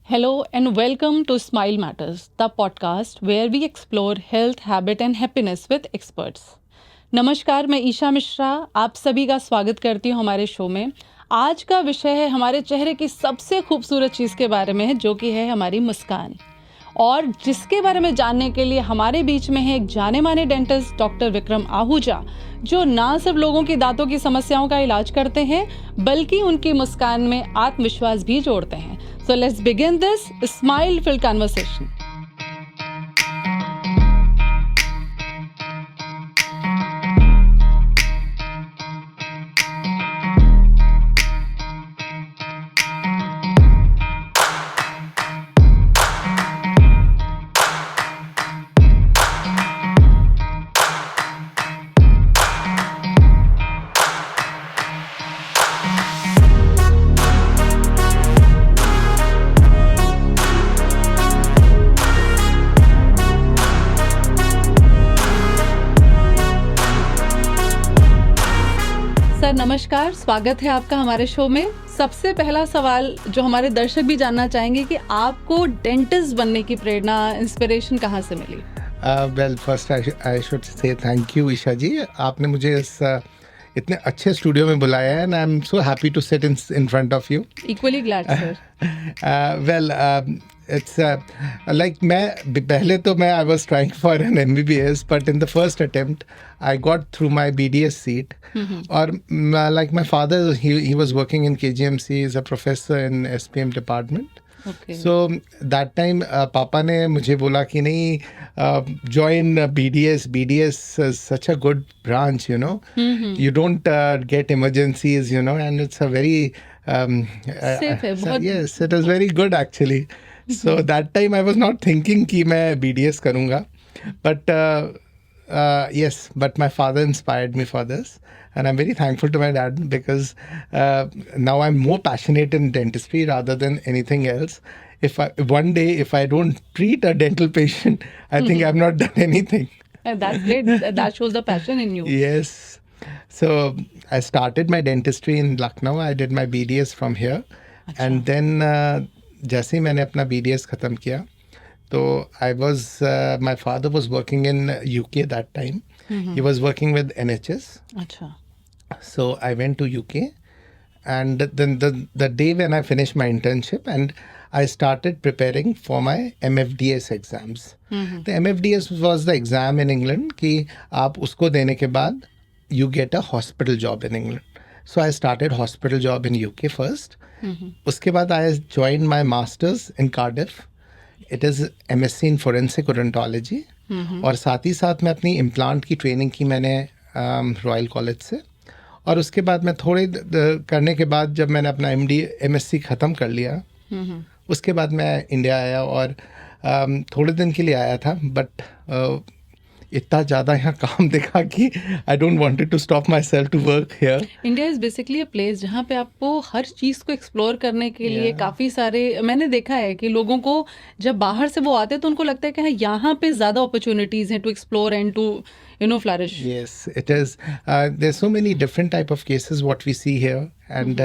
Hello and welcome to Smile Matters, the podcast where we explore health, habit and happiness with experts. नमस्कार, मैं ईशा मिश्रा आप सभी का स्वागत करती हूँ हमारे शो में। आज का विषय है हमारे चेहरे की सबसे खूबसूरत चीज़ के बारे में, जो कि है हमारी मुस्कान, और जिसके बारे में जानने के लिए हमारे बीच में है एक जाने माने डेंटिस्ट डॉक्टर विक्रम आहूजा, जो ना सिर्फ लोगों की दांतों की समस्याओं का इलाज करते हैं बल्कि उनकी मुस्कान में आत्मविश्वास भी जोड़ते हैं। So let's begin this smile-filled conversation. Sir नमस्कार, स्वागत है आपका हमारे शो में। सबसे पहला सवाल जो हमारे दर्शक भी जानना चाहेंगे कि आपको डेंटिस्ट बनने की प्रेरणा, इंस्पिरेशन कहाँ से मिली? Well first I should say thank you Isha ji, आपने मुझे इस इतने अच्छे स्टूडियो में बुलाया है and I am so happy to sit in front of you. Equally glad sir. Well it's like मैं पहले तो मैं I was trying for an MBBS but in the first attempt I got through my BDS seat और like my father he was working in KGMC, is a professor in SPM department. So that time पापा ने मुझे बोला कि नहीं, join BDS is such a good branch, you know. You don't get emergencies, you know, and it's a very safe yes, it is very good actually. So that time I was not thinking कि मैं BDS करूँगा, but yes, but my father inspired me for this. And I'm very thankful to my dad because now I'm more passionate in dentistry rather than anything else. One day if I don't treat a dental patient, I think I've not done anything. That's great. That shows the passion in you. Yes. So I started my dentistry in Lucknow. I did my BDS from here. And then जैसे ही मैंने अपना BDS ख़त्म किया तो my father was working in UK that time. He was working with NHS. अच्छा. So I went to UK, and then the day when I finished my internship and I started preparing for my MFDS exams. The MFDS was the exam in England कि आप उसको देने के बाद you get a hospital job in England. So I started hospital job in UK first. उसके बाद I joined my masters in Cardiff. It is MSc in forensic odontology. और साथ ही साथ मैं अपनी इम्प्लांट की ट्रेनिंग की मैंने रॉयल कॉलेज से, और उसके बाद मैं थोड़े करने के बाद जब मैंने अपना MSc ख़त्म कर लिया, उसके बाद मैं इंडिया आया और थोड़े दिन के लिए आया था, बट इतना ज़्यादा यहाँ काम देखा कि I don't wanted to stop myself to work here. India is basically a place जहाँ पे आपको हर चीज़ को एक्सप्लोर करने के लिए काफ़ी सारे, मैंने देखा है कि लोगों को जब बाहर से वो आते हैं तो उनको लगता है कि हाँ यहाँ पे ज़्यादा अपॉर्चुनिटीज़ हैं to explore and to flourish. Yes, it is. There's so many different type of cases what we see here, and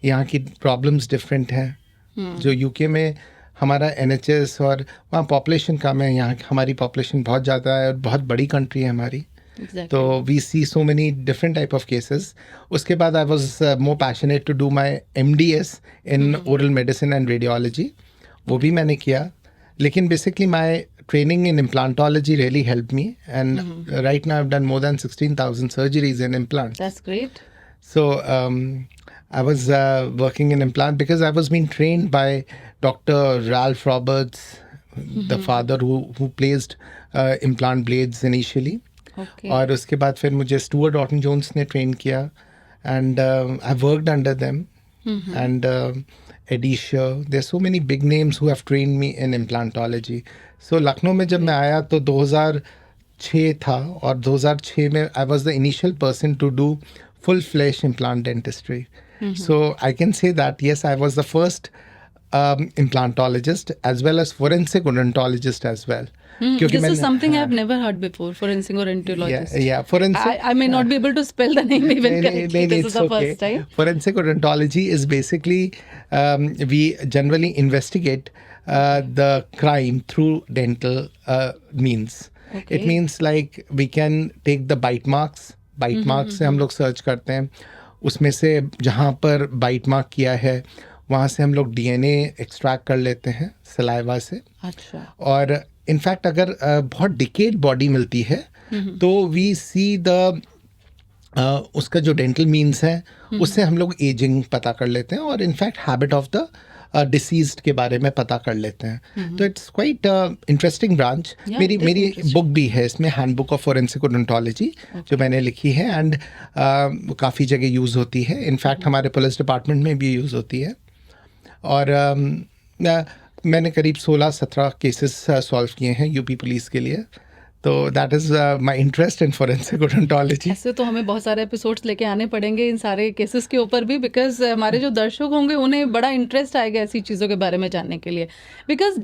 यहाँ की problems different हैं. जो UK में हमारा NHS और वहाँ population कम है, यहाँ हमारी population बहुत ज़्यादा है और बहुत बड़ी country है हमारी. Exactly. तो we see so many different type of cases. उसके बाद I was more passionate to do my MDS in oral medicine and radiology. वो भी मैंने किया, लेकिन basically my training in implantology really helped me, and right now I've done more than 16,000 surgeries in implants. That's great. So I was working in implant because I was being trained by Dr. Ralph Roberts, the father who placed implant blades initially. Okay. और उसके बाद फिर मुझे Stuart Orton Jones ने train किया, and I worked under them. And Eddie Sher, there's so many big names who have trained me in implantology. So Lucknow में जब मैं आया तो 2006 था, और 2006 में I was the initial person to do full-fledged implant dentistry. So I can say that yes, I was the first implantologist as well as forensic odontologist as well. This is something I've never heard before, forensic odontologist. Yeah, forensic. I may not be able to spell the name even correctly. This is the first time. Forensic odontology is basically, we generally investigate the crime through dental means. Okay. It means like we can take the bite marks. Bite marks से हम लोग search करते हैं. उसमें से जहाँ पर bite mark किया है वहाँ से हम लोग डीएनए एक्सट्रैक्ट कर लेते हैं सलाइवा से. अच्छा. और इनफैक्ट अगर बहुत डिकेड बॉडी मिलती है तो वी सी द उसका जो डेंटल मीन्स है उससे हम लोग एजिंग पता कर लेते हैं और in fact habit of the deceased के बारे में पता कर लेते हैं. तो इट्स क्वाइट इंटरेस्टिंग ब्रांच. मेरी बुक भी है इसमें, हैंडबुक ऑफ फोरेंसिक ओडोंटोलॉजी, जो मैंने लिखी है एंड काफ़ी जगह यूज़ होती है. इनफैक्ट हमारे पुलिस डिपार्टमेंट में भी यूज़ होती है. और मैंने करीब 16-17 केसेस सॉल्व किए हैं यूपी पुलिस के लिए. तो that is my interest in forensic odontology. ऐसे तो हमें बहुत सारे एपिसोड्स लेके आने पड़ेंगे इन सारे केसेस के ऊपर भी, बिकॉज हमारे जो दर्शक होंगे उन्हें बड़ा इंटरेस्ट आएगा ऐसी चीज़ों के बारे में जानने के लिए. बिकॉज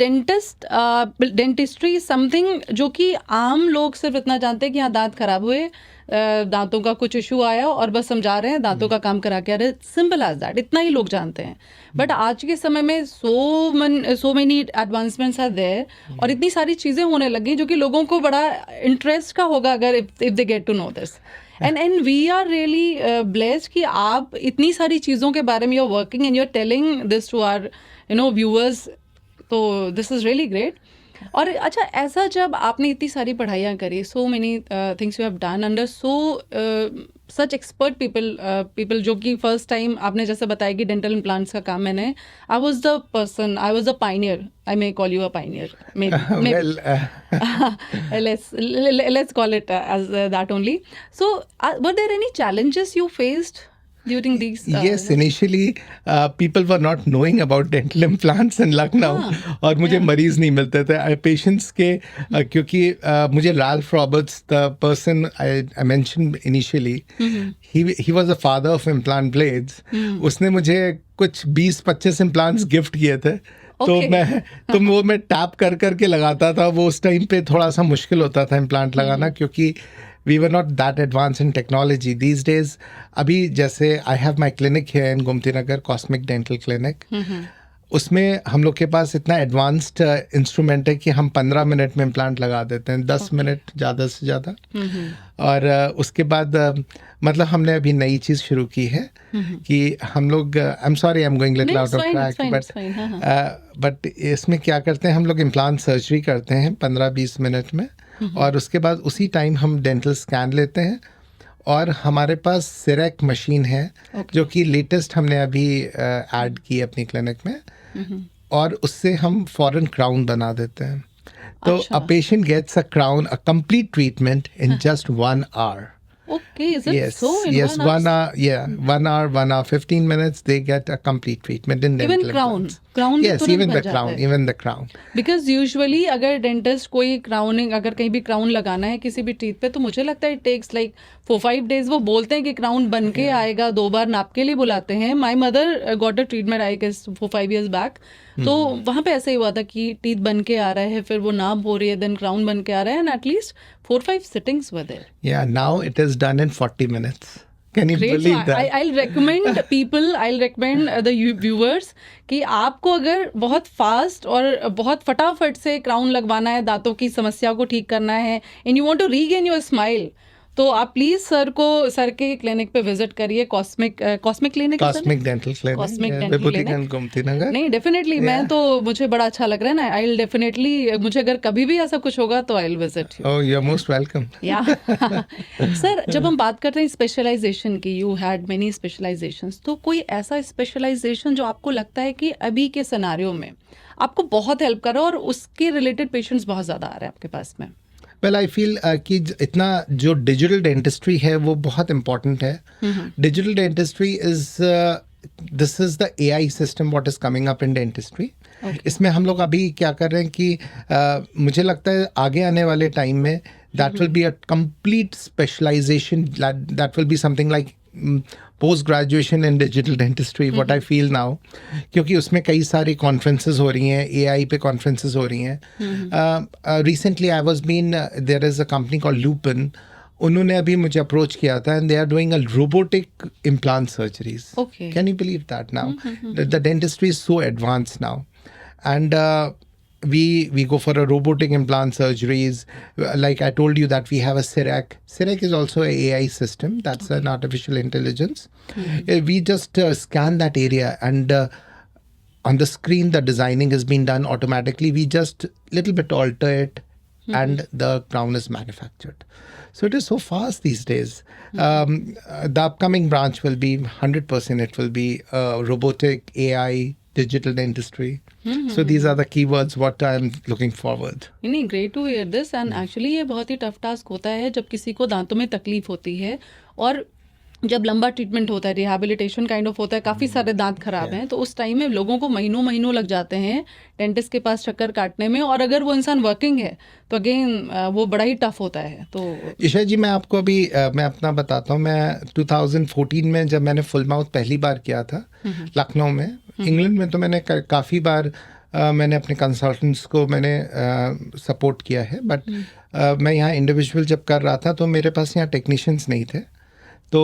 डेंटिस्ट्री समथिंग जो कि आम लोग सिर्फ इतना जानते हैं कि यहाँ दांत खराब हुए, दांतों का कुछ इशू आया और बस हम जा रहे हैं दांतों का काम करा के आ रहे हैं. सिंपल एज दैट, इतना ही लोग जानते हैं. बट आज के समय में so many advancements are there और इतनी सारी चीज़ें होने लगी जो कि लोगों को बड़ा इंटरेस्ट का होगा अगर if they get to know this. And we are really blessed कि आप इतनी सारी चीज़ों के बारे में you are working and you are telling this to our viewers. तो दिस इज़ रियली ग्रेट. और अच्छा, ऐसा जब आपने इतनी सारी पढ़ाइयाँ करी, so many things you have done under such expert people जो कि फर्स्ट टाइम आपने जैसे बताया कि डेंटल इम्प्लांट्स का काम मैंने, I was the pioneer. I may call you a pioneer, maybe. Let's call it as that only. So, were there any challenges you faced during these? Yes, initially people were not knowing about dental implants in Lucknow. और मुझे मरीज नहीं मिलते थे patients के, क्योंकि मुझे Ralph Roberts, the person I mentioned initially, he was the father of implant blades. उसने मुझे कुछ 20-25 implants गिफ्ट किए थे. तो वो मैं टैप कर करके लगाता था. वो उस टाइम पे थोड़ा सा मुश्किल होता था इम्प्लांट लगाना, क्योंकि we were not that advance in technology these days. अभी जैसे आई हैव माई क्लिनिक है in Gomti Nagar, cosmic dental clinic. उसमें हम लोग के पास इतना एडवांस्ड इंस्ट्रूमेंट है कि हम 15 मिनट में इम्प्लांट लगा देते हैं, 10 मिनट ज़्यादा से ज़्यादा. और उसके बाद मतलब हमने अभी नई चीज़ शुरू की है कि हम लोग, I am sorry I am going little out of track, but इसमें क्या करते हैं हम लोग, इम्प्लांट सर्जरी करते हैं 15-20 मिनट में. और उसके बाद उसी टाइम हम डेंटल स्कैन लेते हैं. और हमारे पास सिरेक मशीन है जो कि लेटेस्ट हमने अभी ऐड की अपनी क्लिनिक में. और उससे हम फॉरेन क्राउन बना देते हैं. तो a patient gets a crown, a complete treatment in just 1 hour. Okay, is it yes, so? In yes, 1 hour, yeah, 1 hour, 15 minutes, they get a complete treatment in dental implants. Crown Yes, even the crown. Because usually अगर dentist कोई crowning, अगर कहीं भी crown लगाना है किसी भी teeth पे, तो मुझे लगता है इट टेक्स लाइक 4-5 days. वो बोलते हैं कि क्राउन बन के आएगा, 2 बार नाप के लिए बुलाते हैं. My mother got a treatment I guess 4-5 years बैक. तो वहाँ पे ऐसा ही हुआ था कि टीथ बन के आ रहा है, फिर वो नाप हो रही है, देन क्राउन बन के आ रहा है, and at least 4-5 sittings were there. Yeah, now it is done in 40 minutes. Can you believe that? I'll recommend people, I'll recommend the viewers कि आपको अगर बहुत फास्ट और बहुत फटाफट से क्राउन लगवाना है, दांतों की समस्या को ठीक करना है, and you want to regain your smile, तो आप प्लीज सर के क्लिनिक पे विजिट करिए. Cosmic clinic, Cosmic dental clinic, Cosmic dental clinic, Gomti Nagar. नहीं, डेफिनेटली मैं तो, मुझे बड़ा अच्छा लग रहा है ना. आई विल डेफिनेटली, मुझे अगर कभी भी ऐसा कुछ होगा तो I will visit you. Oh, you are most welcome. Yeah sir, जब हम बात करते हैं स्पेशलाइजेशन की, यू हैड मेनी स्पेशलाइजेशंस, तो कोई ऐसा स्पेशलाइजेशन जो आपको लगता है कि अभी के सिनेरियो में आपको बहुत हेल्प कर रहा है और उसके रिलेटेड पेशेंट्स बहुत ज़्यादा आ रहे हैं आपके पास में? वेल, आई फील कि इतना जो डिजिटल डेंटिस्ट्री है वो बहुत इम्पॉर्टेंट है. Digital dentistry is this is the AI system what is coming up in dentistry. इसमें हम लोग अभी क्या कर रहे हैं कि मुझे लगता है आगे आने वाले टाइम में that will be a complete specialization, that will be something like post graduation in digital dentistry what I feel now, क्योंकि उसमें कई सारी कॉन्फ्रेंसेज हो रही हैं, एआई पे कॉन्फ्रेंसेज हो रही हैं. Recently I was been, there is a company called Lupin, उन्होंने अभी मुझे अप्रोच किया था and they are doing a robotic implant surgeries. Okay. Can you believe that now? The dentistry is so advance now and we go for a robotic implant surgeries. Like I told you that we have a CIRAC. CIRAC is also a AI system. That's an artificial intelligence. We just scan that area and on the screen the designing is being done automatically. We just little bit alter it and the crown is manufactured. So it is so fast these days. The upcoming branch will be 100%. It will be robotic, AI, digital dentistry. So these are the keywords what I'm looking forward. नहीं, great to hear this. And actually ये बहुत ही tough task होता है जब किसी को दांतों में तकलीफ होती है और जब लंबा ट्रीटमेंट होता है, रिहैबिलिटेशन काइंड ऑफ होता है, काफ़ी सारे दांत खराब हैं, तो उस टाइम में लोगों को महीनों महीनों लग जाते हैं डेंटिस्ट के पास चक्कर काटने में. और अगर वो इंसान वर्किंग है तो अगेन वो बड़ा ही टफ होता है. तो ईशा जी, मैं आपको अभी मैं अपना बताता हूँ. मैं 2014 में जब मैंने फुल माउथ पहली बार किया था लखनऊ में, इंग्लैंड में तो मैंने काफ़ी बार मैंने अपने कंसल्टेंट्स को मैंने सपोर्ट किया है, बट मैं यहाँ इंडिविजुअल जब कर रहा था तो मेरे पास यहाँ टेक्नीशियंस नहीं थे. तो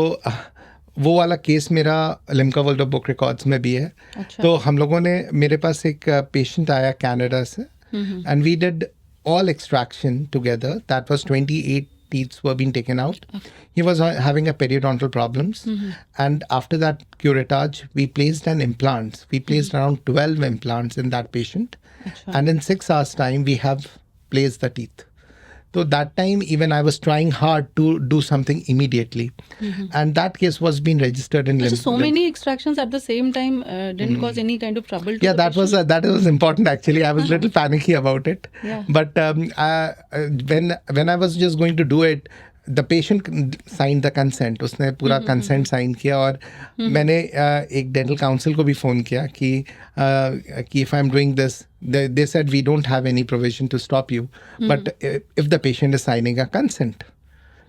वो वाला केस मेरा Limca world of book records में भी है. अच्छा. तो हम लोगों ने, मेरे पास एक पेशेंट आया कनाडा से and we did all extraction together. That was 28 teeth were being taken out. Okay. He was having a periodontal problems. And after that curettage, we placed an implant. We placed around 12 implants in that patient. अच्छा. And in 6 hours time, we have placed the teeth. So that time, even I was trying hard to do something immediately. And that case was being registered in so many extractions at the same time didn't cause any kind of trouble to yeah, the that was important actually. I was a little panicky about it. Yeah. But when I was just going to do it, the patient signed the consent. उसने पूरा consent sign किया. और मैंने एक dental council को भी phone किया कि if I'm doing this, they said we don't have any provision to stop you, but if the patient is signing a consent.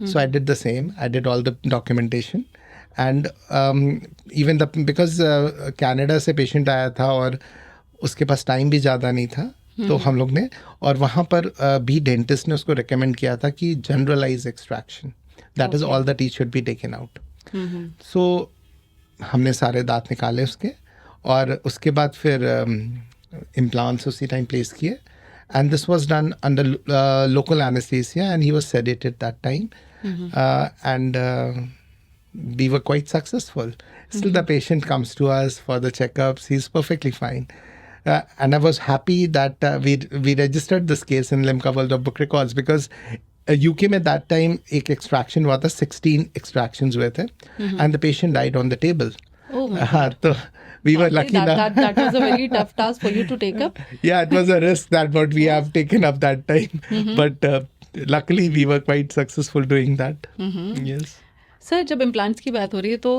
So I did the same. I did all the documentation. And even because Canada से patient आया था और उसके पास time भी ज़्यादा नहीं था, तो हम लोग ने, और वहाँ पर भी डेंटिस्ट ने उसको रिकमेंड किया था कि generalize extraction, that is all the teeth should be taken out. So हमने सारे दांत निकाले उसके, और उसके बाद फिर इम्प्लांट्स उसी टाइम प्लेस किए. And this was done under local anaesthesia and he was sedated that time. And we were quite successful. Still the patient comes to us for the checkups. He's perfectly fine. And I was happy that we registered this case in Limca World of Book Records because UK में that time एक extraction हुआ था, 16 extractions हुए थे, and the patient died on the table. Oh my God. तो we were lucky that was a very tough task for you to take up. Yeah, it was a risk that what we have taken up that time, but luckily we were quite successful doing that. Yes. Sir, जब implants की बात हो रही है तो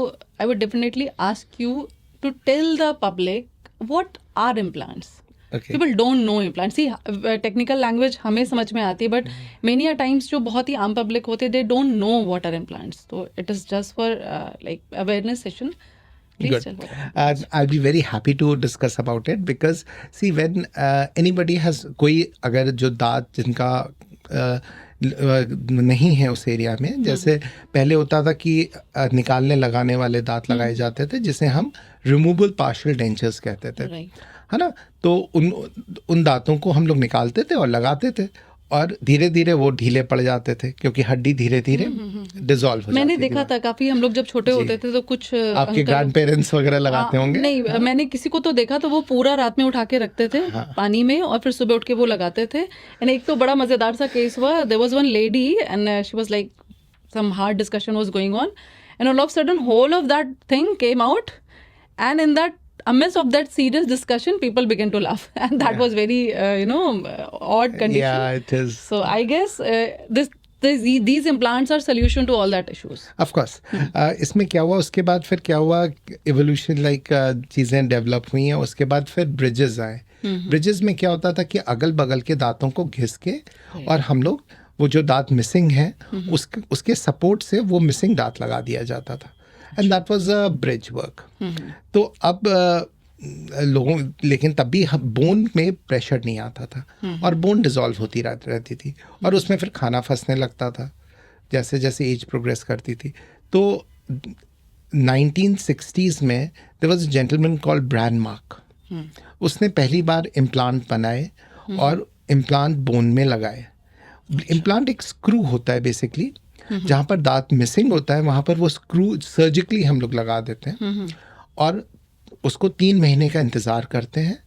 I would definitely ask you to tell the public what are implants. People don't know implants. See, technical language हमें समझ में आती है, बट मेनी अ टाइम्स जो बहुत ही आम पब्लिक होते हैं, they don't know what are implants. तो it is just for like awareness session. Please tell what. I'll be very happy to discuss about it because see, when anybody has कोई अगर जो दांत जिनका नहीं है उस एरिया में, जैसे पहले होता था कि निकालने लगाने वाले दांत लगाए जाते थे जिसे हम रिमूवेबल पार्शियल डेंचर्स कहते थे, है ना. तो उन दांतों को हम लोग निकालते थे और लगाते थे, और धीरे धीरे वो ढीले पड़ जाते थे क्योंकि हड्डी धीरे धीरे डिसॉल्व हो जाती थी. मैंने देखा था काफी, हम लोग जब छोटे होते थे तो कुछ आपके ग्रैंड पेरेंट्स वगैरह लगाते होंगे. नहीं, मैंने किसी को तो देखा तो वो पूरा रात में उठा के रखते थे पानी में और फिर सुबह उठ के वो लगाते थे. एंड एक तो बड़ा मजेदार सा केस हुआ. There was one lady and she was like some hard discussion was going on and all of sudden whole of that thing came out, and in that amidst of that serious discussion, people began to laugh, and that was very odd condition. Yeah, it is. So I guess these implants are solution to all that issues. Of course. इसमें क्या हुआ, उसके बाद फिर क्या हुआ, evolution like चीज़ें develop हुई हैं. उसके बाद फिर ब्रिजेस आए. ब्रिजेस में क्या होता था कि अगल बगल के दांतों को घिस के और हम लोग वो जो दांत मिसिंग है उसके सपोर्ट से वो मिसिंग दांत लगा दिया जाता था. And that was a bridge work. तो अब लोगों, लेकिन तब भी बोन में प्रेशर नहीं आता था और बोन डिसॉल्व होती रहती थी और उसमें फिर खाना फंसने लगता था जैसे जैसे एज प्रोग्रेस करती थी. तो 1960s में there was a gentleman called Branemark. उसने पहली बार इम्प्लांट बनाए और इम्प्लांट बोन में लगाए. इम्प्लांट एक स्क्रू होता है बेसिकली, जहाँ पर दांत मिसिंग होता है वहाँ पर वो स्क्रू सर्जिकली हम लोग लगा देते हैं और उसको 3 महीने का इंतज़ार करते हैं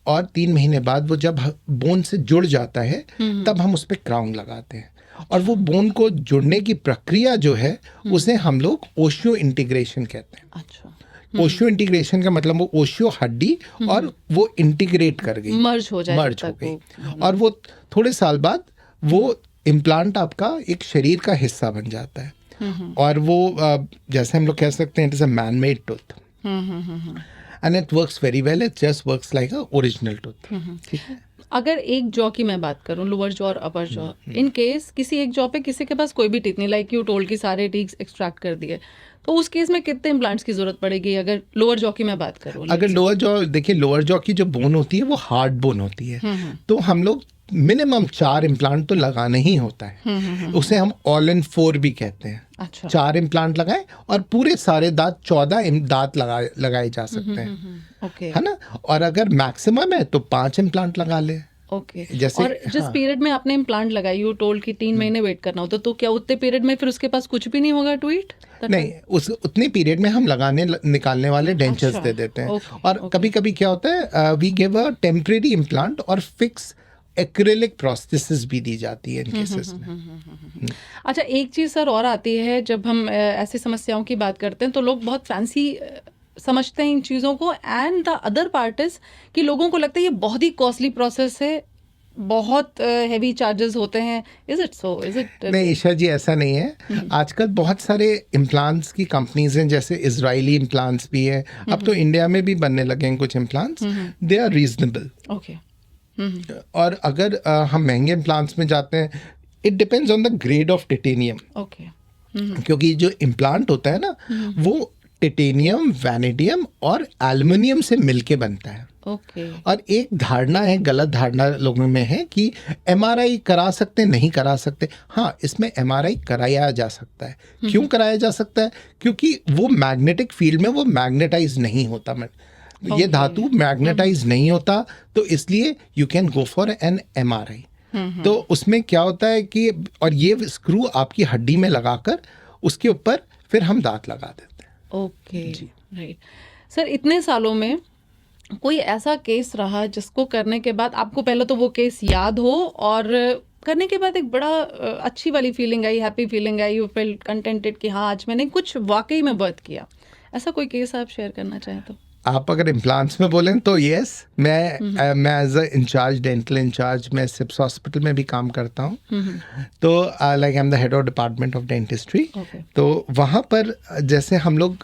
और 3 महीने बाद वो जब बोन से जुड़ जाता है तब हम उस पर क्राउन लगाते हैं. और वो बोन को जुड़ने की प्रक्रिया जो है उसे हम लोग ओशियो इंटीग्रेशन कहते हैं. अच्छा. ओशियो इंटीग्रेशन का मतलब वो ओशियो हड्डी और वो इंटीग्रेट कर गई, मर्ज हो गई और वो थोड़े साल बाद वो इम्प्लांट आपका एक शरीर का हिस्सा बन जाता है. और वो जैसे हम लोग कह सकते हैं it is a man made tooth and it works very well. It just works like a original tooth. ठीक है. अगर एक जॉ की मैं बात करूं, लोअर जॉ और अपर जॉ, इन केस किसी एक जॉ पे किसी के पास कोई भी टीथ नहीं, लाइक यू टोल्ड कि सारे टीथ एक्सट्रैक्ट कर दिए, तो उस केस में कितने इम्प्लांट्स की जरूरत पड़ेगी? अगर लोअर जॉ की मैं बात करूं, अगर लोअर जॉ, देखिए लोअर जॉ की जो बोन होती है वो हार्ड बोन होती है, तो हम लोग मिनिमम 4 इम्प्लांट तो लगाना ही होता है. उसे हम ऑल इन 4 भी कहते हैं. अच्छा. 4 इम्प्लांट लगाए और पूरे सारे दांत 14 दांत लगाए जा सकते हैं. ओके. है ना. और अगर मैक्सिमम है तो 5 इम्प्लांट लगा ले. ओके. जैसे और जिस पीरियड में आपने इम्प्लांट लगाई, यू टोल्ड कि 3 महीने वेट करना होता, तो क्या उतने पीरियड में फिर उसके पास कुछ भी नहीं होगा टू इट? नहीं, उस उतने पीरियड में हम निकालने वाले डेंचर्स दे देते हैं. और कभी कभी क्या होता है, we give a temporary implant और फिक्स एक्रिलिक प्रोस्थेसिस भी दी जाती है इन केसेस में. अच्छा, एक चीज़ सर और आती है, जब हम ऐसी समस्याओं की बात करते हैं तो लोग बहुत फैंसी समझते हैं इन चीज़ों को, and the other part is कि लोगों को लगता है ये बहुत ही कॉस्टली प्रोसेस है, बहुत हैवी चार्जेस होते हैं. Is it so? Is it? नहीं ईशा जी, ऐसा नहीं है. आजकल बहुत सारे इम्प्लांट्स की कंपनीज हैं, जैसे इजरायली इम्प्लांट्स भी है, अब तो इंडिया में भी बनने लगे हैं कुछ implants. They are reasonable. Okay. और अगर हम महंगे इम्प्लांट्स में जाते हैं, it depends on the grade of titanium. Okay. क्योंकि जो इम्प्लांट होता है ना वो टिटेनियम, वैनेडियम और एल्युमिनियम से मिलके बनता है. ओके. और एक धारणा है, गलत धारणा लोगों में है कि एमआरआई करा सकते, नहीं करा सकते. हाँ, इसमें एमआरआई कराया जा सकता है. क्यों कराया जा सकता है? क्योंकि वो मैग्नेटिक फील्ड में वो मैग्नेटाइज नहीं होता. ये धातु मैग्नेटाइज नहीं होता, तो इसलिए you can go for an MRI. तो उसमें क्या होता है कि, और ये स्क्रू आपकी हड्डी में लगाकर उसके ऊपर फिर हम दांत लगा देते हैं. ओके. राइट. सर, इतने सालों में कोई ऐसा केस रहा जिसको करने के बाद आपको पहले तो वो केस याद हो और करने के बाद एक बड़ा अच्छी वाली feeling I, happy feeling I, you feel contented कि हाँ आज मैंने कुछ वाकई में बर्थ किया? ऐसा कोई केस आप शेयर करना चाहें तो? आप अगर इम्प्लांट्स में बोलें तो यस, मैं as a in-charge, dental in-charge, मैं सिप्स हॉस्पिटल में भी काम करता हूँ. तो like I am the head of department of dentistry. तो वहाँ पर जैसे हम लोग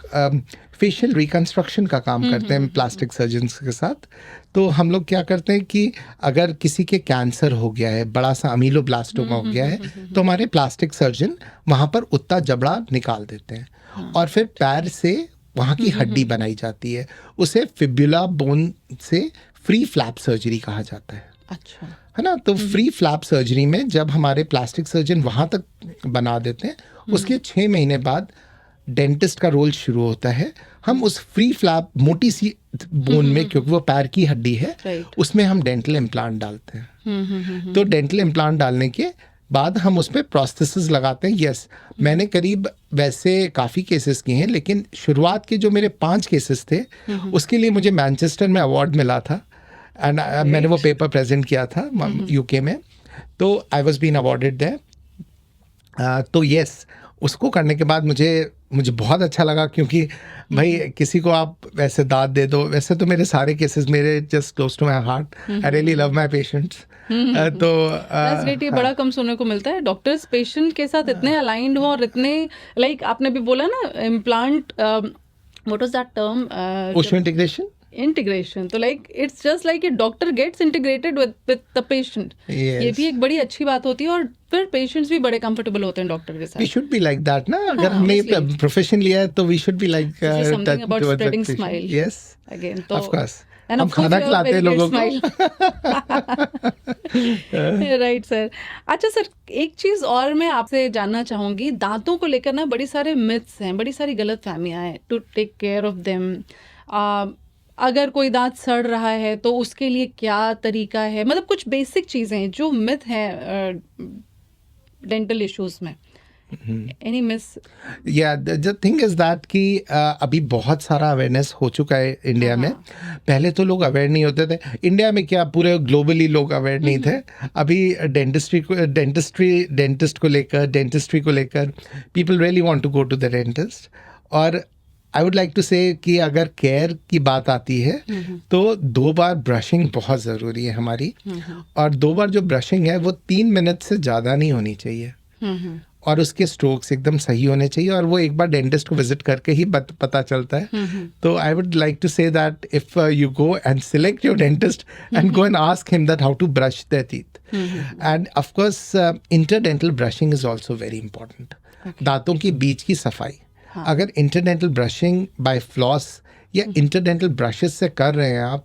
फेशियल रिकन्स्ट्रक्शन का काम करते हैं प्लास्टिक सर्जन्स के साथ. तो हम लोग क्या करते हैं कि अगर किसी के कैंसर हो गया है, बड़ा सा अमीलोब्लास्टोमा हो गया है, तो हमारे प्लास्टिक सर्जन वहाँ पर उत्ता जबड़ा निकाल देते हैं और फिर पैर से वहाँ की हड्डी बनाई जाती है. उसे फिब्युला बोन से फ्री फ्लैप सर्जरी कहा जाता है. अच्छा. है ना. तो फ्री फ्लैप सर्जरी में जब हमारे प्लास्टिक सर्जन वहाँ तक बना देते हैं, उसके 6 महीने बाद डेंटिस्ट का रोल शुरू होता है. हम उस फ्री फ्लैप मोटी सी बोन में, क्योंकि वो पैर की हड्डी है, उसमें हम डेंटल इम्प्लांट डालते हैं. तो डेंटल इम्प्लांट डालने के बाद हम उस पर प्रोस्थेसिस लगाते हैं. यस, मैंने करीब वैसे काफ़ी केसेस किए हैं, लेकिन शुरुआत के जो मेरे 5 केसेस थे उसके लिए मुझे मैनचेस्टर में अवार्ड मिला था. एंड मैंने वो पेपर प्रेजेंट किया था यूके में, तो I was been awarded there. तो यस, उसको करने के बाद मुझे बहुत अच्छा लगा, क्योंकि भाई किसी को आप वैसे दांत दे दो. वैसे तो मेरे सारे केसेस मेरे just close to my heart. I really love my patients. तो ये बड़ा कम सुनने को मिलता है. डॉक्टर्स पेशेंट के साथ इतने अलाइंड हो और इतने, लाइक आपने भी बोला ना implant, what was that term? Osseointegration. Integration तो like it's just like a doctor gets integrated with the patient. ये भी एक बड़ी अच्छी बात होती है और फिर पेशेंट्स भी बड़े कंफर्टेबल होते हैं डॉक्टर के साथ. We should be like that ना. अगर हमने प्रोफेशन लिया है तो we should be like something about spreading smile. Yes again तो ऑफ कोर्स हम खाना खिलाते हैं लोगों को. Right sir. अच्छा सर, एक चीज और मैं आपसे जानना चाहूंगी. दांतों को लेकर ना बड़ी सारे मिथ्स हैं, बड़ी सारी गलत फहमियां हैं. To take care of them, अगर कोई दांत सड़ रहा है तो उसके लिए क्या तरीका है, मतलब कुछ बेसिक चीजें जो मिथ हैं डेंटल इश्यूज में. Any miss? या द थिंग इज दैट कि अभी बहुत सारा अवेयरनेस हो चुका है इंडिया में. पहले तो लोग अवेयर नहीं होते थे. इंडिया में क्या, पूरे ग्लोबली लोग अवेयर नहीं थे. अभी डेंटिस्ट को लेकर, डेंटिस्ट्री को लेकर people really want to go to the dentist. और आई वुड लाइक टू से कि अगर केयर की बात आती है तो 2 बार ब्रशिंग बहुत ज़रूरी है हमारी. और 2 बार जो ब्रशिंग है वो 3 मिनट से ज़्यादा नहीं होनी चाहिए. और उसके स्ट्रोक्स एकदम सही होने चाहिए. और वो एक बार डेंटिस्ट को विजिट करके ही पता चलता है. तो I would like to say that if you go and select your dentist and go and ask him that how to brush their teeth. And of course interdental brushing is also very important. दांतों की बीच की सफाई. अगर interdental brushing by floss या interdental brushes से कर रहे हैं आप,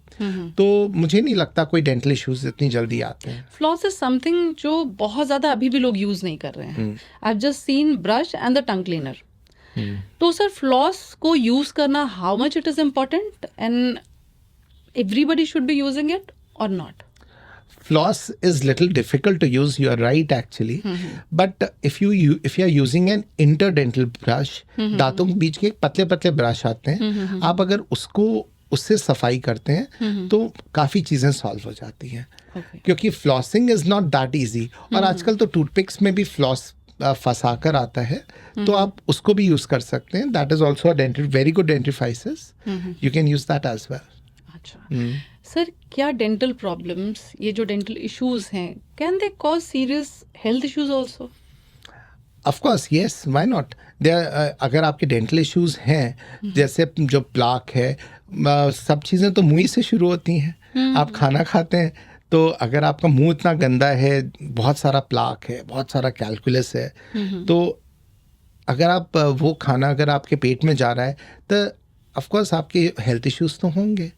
तो मुझे नहीं लगता कोई डेंटल इश्यूज इतनी जल्दी आते हैं. फ्लॉस इज समथिंग जो बहुत ज़्यादा अभी भी लोग यूज़ नहीं कर रहे हैं. I have just seen brush and the tongue cleaner. तो सर फ्लॉस को यूज़ करना, how much it is important and everybody should be using it और not? Floss is little difficult to use, you are right actually. But if you are using an interdental brush, दांतों के बीच के एक पतले पतले brush आते हैं, आप अगर उससे सफाई करते हैं तो काफ़ी चीज़ें सॉल्व हो जाती हैं. क्योंकि flossing is not that easy. और आजकल तो टूथपिक्स में भी फ्लॉस फंसा कर आता है, तो आप उसको भी यूज़ कर सकते हैं. That is also very good dentifrices. You can use that as well. अच्छा सर, क्या डेंटल प्रॉब्लम्स, ये जो डेंटल इश्यूज हैं, can they cause serious health issues also? Of course yes, why not. अगर आपके डेंटल इश्यूज हैं, जैसे जो प्लाक है, सब चीज़ें तो मुंह से शुरू होती हैं. आप खाना खाते हैं तो अगर आपका मुंह इतना गंदा है, बहुत सारा प्लाक है, बहुत सारा कैलकुलस है, तो अगर आप वो खाना अगर आपके पेट में जा रहा है तो ऑफ कोर्स आपके हेल्थ इश्यूज तो होंगे.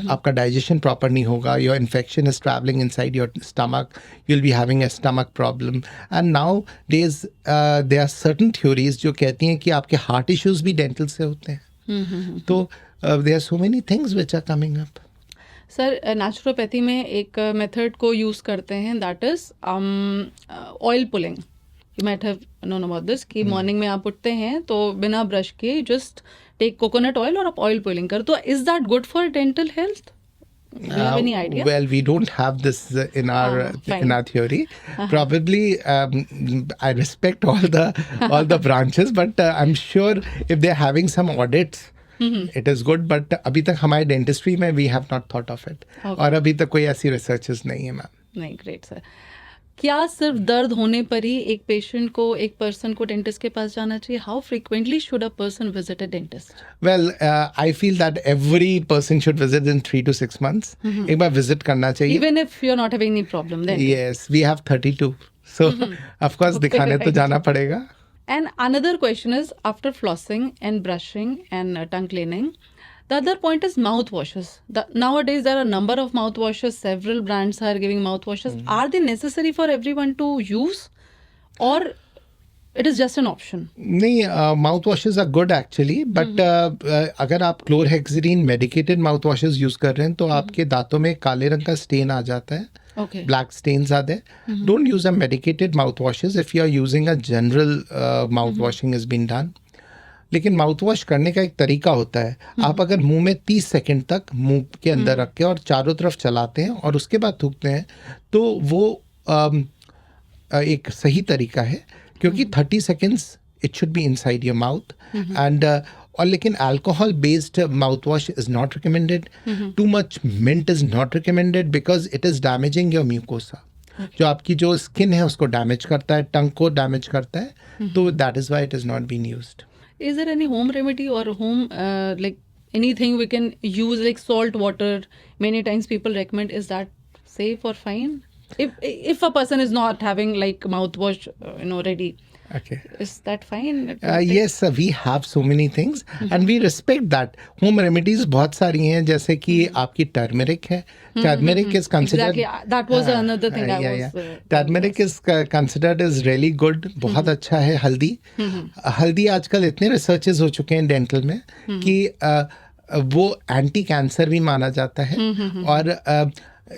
आपका डाइजेशन प्रॉपर नहीं होगा. Your infection is travelling inside your stomach. You will be having a stomach problem. And nowadays there are certain theories जो कहती हैं कि आपके हार्ट इश्यूज भी डेंटल से होते हैं. तो there are so many things which are coming up. Sir, naturopathy में एक मेथड को यूज़ करते हैं, that is oil pulling. You might have known about this कि मॉर्निंग में आप उठते हैं तो बिना ब्रश के जस्ट टेक कोकोनट ऑयल और आप ऑयल पुलिंग कर. तो is that good for dental health? Do you have any idea? Well, we don't have this in our theory. Probably, I respect all the branches, but I'm sure if they're having some audits, it is good. But अभी तक हमारे dentistry में we have not thought of it. और अभी तक कोई ऐसी researches नहीं है मैम. नहीं, ग्रेट सर. क्या सिर्फ दर्द होने पर ही एक पेशेंट को, एक पर्सन को डेंटिस्ट के पास जाना चाहिए? How frequently should a person visit a dentist? Well, I feel that every person should visit in 3 to 6 months. एक बार विजिट करना चाहिए. Even if you are not having any problem then? Yes, we have 32, so of course दिखाने तो जाना पड़ेगा. And another question is, after flossing and brushing and tongue cleaning, the other point is mouthwashes. Nowadays, there are a number of mouthwashes. Several brands are giving mouthwashes. Are they necessary for everyone to use, or it is just an option? नहीं, mouthwashes are good actually, but अगर आप chlorhexidine medicated माउथवॉशेस use कर रहे हैं तो आपके दांतों में काले रंग का स्टेन आ जाता है. Okay. Black stains are there. Don't use a medicated mouthwashes if you are using a general mouthwashing has been done. लेकिन माउथवॉश करने का एक तरीका होता है. आप अगर मुंह में 30 सेकंड तक मुंह के अंदर रख के और चारों तरफ चलाते हैं और उसके बाद थूकते हैं तो वो एक सही तरीका है, क्योंकि 30 seconds it should be inside your mouth. And और लेकिन alcohol based mouth wash is not recommended. Too much mint is not recommended because it is damaging your mucosa. जो आपकी जो स्किन है उसको डैमेज करता है, टंग को डैमेज करता है. तो that is why it is not been used. Is there any home remedy और home like anything we can use like salt water? Many times people recommend. Is that safe or fine? If a person is not having like mouthwash, ready. Okay. Is that fine? Yes, we have so many things and we respect that. Home remedies बहुत सारी हैं, जैसे कि आपकी turmeric है. Turmeric is considered. Exactly. That was another thing I was. Turmeric is considered as really good. बहुत अच्छा है. हल्दी. हल्दी आजकल इतने रिसर्चेस हो चुके हैं डेंटल में कि वो एंटी कैंसर भी माना जाता है. और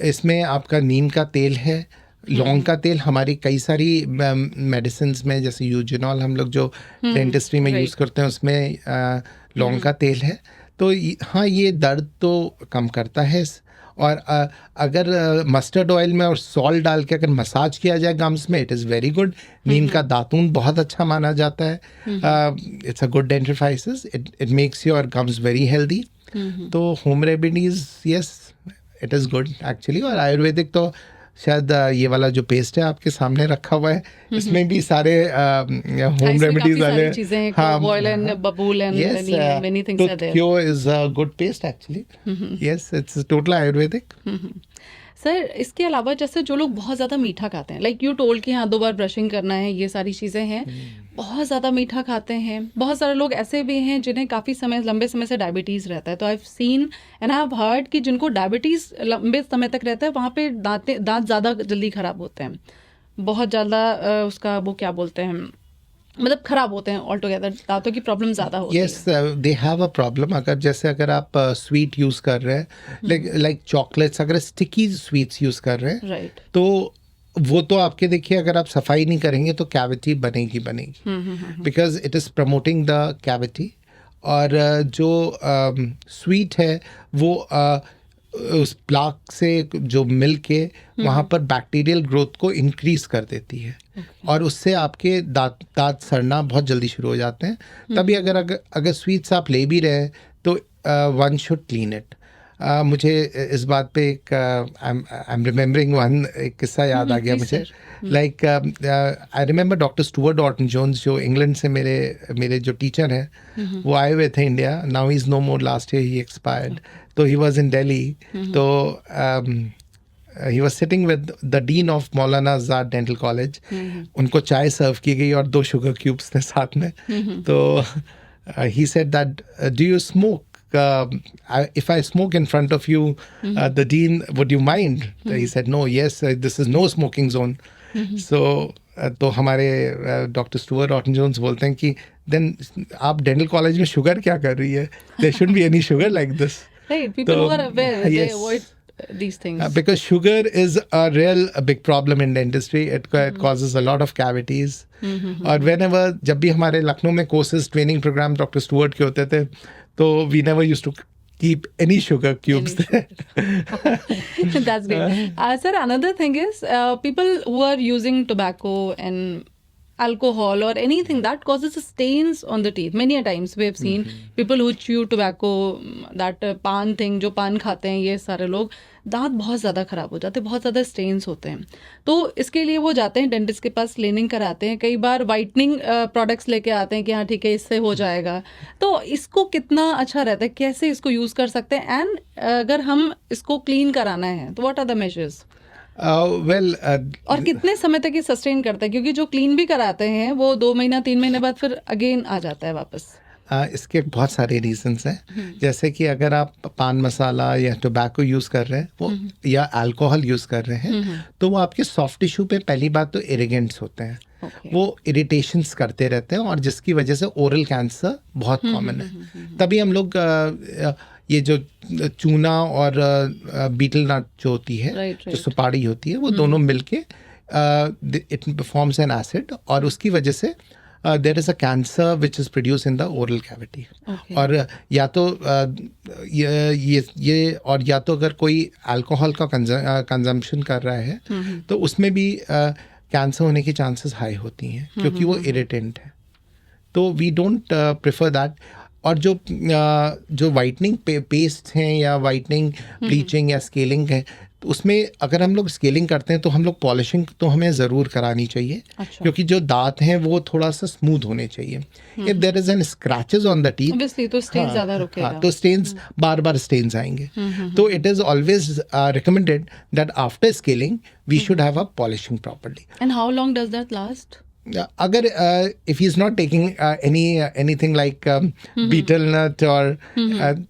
इसमें आपका नीम का तेल है, लौंग का तेल. हमारी कई सारी मेडिसिन में जैसे यूजिनॉल हम लोग जो डेंटिस्ट्री में यूज़ करते हैं उसमें लौंग का तेल है. तो हाँ, ये दर्द तो कम करता है. और अगर मस्टर्ड ऑयल में और सॉल्ट डाल के अगर मसाज किया जाए गम्स में, इट इज़ वेरी गुड. नीम का दातून बहुत अच्छा माना जाता है. It's a good dentifrices. It makes your gums very healthy. तो home remedies, yes, it is good actually. और आयुर्वेदिक तो शायद ये वाला जो पेस्ट है आपके सामने रखा हुआ है, इसमें भी सारे होम रेमेडीज वाले चीजें, oil and babool and many things are there. Cure is a good paste actually. Yes, it's total Ayurvedic. Sir, इसके अलावा जैसे जो लोग बहुत ज़्यादा मीठा खाते हैं, लाइक यू टोल्ड कि हाँ 2 बार ब्रशिंग करना है, ये सारी चीज़ें हैं. बहुत ज़्यादा मीठा खाते हैं. बहुत सारे लोग ऐसे भी हैं जिन्हें काफ़ी लंबे समय से डायबिटीज़ रहता है. तो I have seen and I have heard कि जिनको डायबिटीज़ लंबे समय तक रहता है वहाँ पे दांत ज़्यादा जल्दी ख़राब होते हैं. बहुत ज़्यादा उसका वो क्या बोलते हैं, मतलब खराब होते हैं ऑल टुगेदर. दांतों की प्रॉब्लम ज़्यादा होती है. Yes, they have a problem. अगर आप स्वीट यूज़ कर रहे हैं, लाइक चॉकलेट्स, अगर स्टिकी स्वीट्स यूज़ कर रहे हैं, राइट, तो वो तो आपके देखिए अगर आप सफाई नहीं करेंगे तो कैविटी बनेगी. Because it is promoting the cavity. और जो स्वीट है वो उस प्लाक से जो मिल के वहाँ पर बैक्टीरियल ग्रोथ को इंक्रीज कर देती है. और उससे आपके दांत सड़ना बहुत जल्दी शुरू हो जाते हैं. तभी अगर स्वीट्स आप ले भी रहे तो वन शुड क्लीन इट. मुझे इस बात पे आई एम रिमेम्बरिंग वन, एक किस्सा याद आ गया मुझे. Like I remember doctor Stuart Orton Jones, जो इंग्लैंड से मेरे जो टीचर हैं, वो आए हुए थे India. Now he is no more. Last year he expired. तो ही वॉज इन दिल्ली. तो he was sitting with the dean of Maulana Azad dental college. उनको चाय सर्व की गई और 2 शुगर क्यूब्स थे साथ में. तो he said that, do you smoke? If I smoke in front of you, the dean, would you mind? He said, no, yes, this is no smoking zone. So तो हमारे डॉक्टर स्टुअर्ट ऑर्टन जोन्स बोलते हैं कि then आप dental college में sugar क्या कर रही है? There shouldn't be any sugar like this. Right, people who are aware, they avoid these things. Because sugar is a big problem in dentistry. It causes a lot of cavities. और whenever, जब भी हमारे लखनऊ में courses training programme doctor Stuart के होते थे, तो we never used to keep any sugar cubes there. That's great. Sir, another thing is people who are using tobacco and alcohol or anything that causes stains on the teeth. Many a times we have seen people who chew tobacco, that पान thing, जो पान खाते हैं, ये सारे लोग दांत बहुत ज़्यादा ख़राब हो जाते हैं, बहुत ज़्यादा स्टेन्स होते हैं. तो इसके लिए वो जाते हैं डेंटिस्ट के पास, क्लीनिंग कराते हैं. कई बार वाइटनिंग प्रोडक्ट्स लेके आते हैं कि हाँ ठीक है, इससे हो जाएगा. तो इसको कितना अच्छा रहता है, कैसे इसको यूज़ कर सकते हैं? एंड अगर हम इसको क्लीन कराना है तो व्हाट आर द मेजर्स? और कितने समय तक ये सस्टेन करता है? क्योंकि जो क्लीन भी कराते हैं वो 2 महीना 3 महीने बाद फिर अगेन आ जाता है वापस. इसके बहुत सारे रीजंस हैं. जैसे कि अगर आप पान मसाला या टोबैको यूज़ कर रहे हैं वो या अल्कोहल यूज़ कर रहे हैं, तो वो आपके सॉफ्ट टिश्यू पे पहली बात तो इरिगेंट्स होते हैं. वो इरिटेशंस करते रहते हैं और जिसकी वजह से ओरल कैंसर बहुत कॉमन है. तभी हम लोग ये जो चूना और बीटल नट जो होती है, जो सुपारी होती है, वो दोनों मिलके इट फॉर्म्स एन एसिड और उसकी वजह से there is a cancer which is produce in the oral cavity. और या तो ये और या तो अगर कोई अल्कोहल का कंजम्पशन कर रहा है तो उसमें भी कैंसर होने की चांसेस हाई होती हैं क्योंकि वो इरिटेंट है. तो वी डोंट प्रेफर दैट. और जो वाइटनिंग पेस्ट हैं या वाइटनिंग ब्लीचिंग या स्केलिंग है, उसमें अगर हम लोग स्केलिंग करते हैं तो हम लोग पॉलिशिंग तो हमें ज़रूर करानी चाहिए, अच्छा। क्योंकि जो दांत हैं वो थोड़ा सा स्मूथ होने चाहिए. If there is an scratches on the teeth, obviously तो स्टेन ज़्यादा रुकेगा. तो स्टेन्स बार बार स्टेन्स आएंगे. तो it is always recommended that after scaling we should have a polishing properly. And how long does that last? अगर if he is not taking anything like betel nut और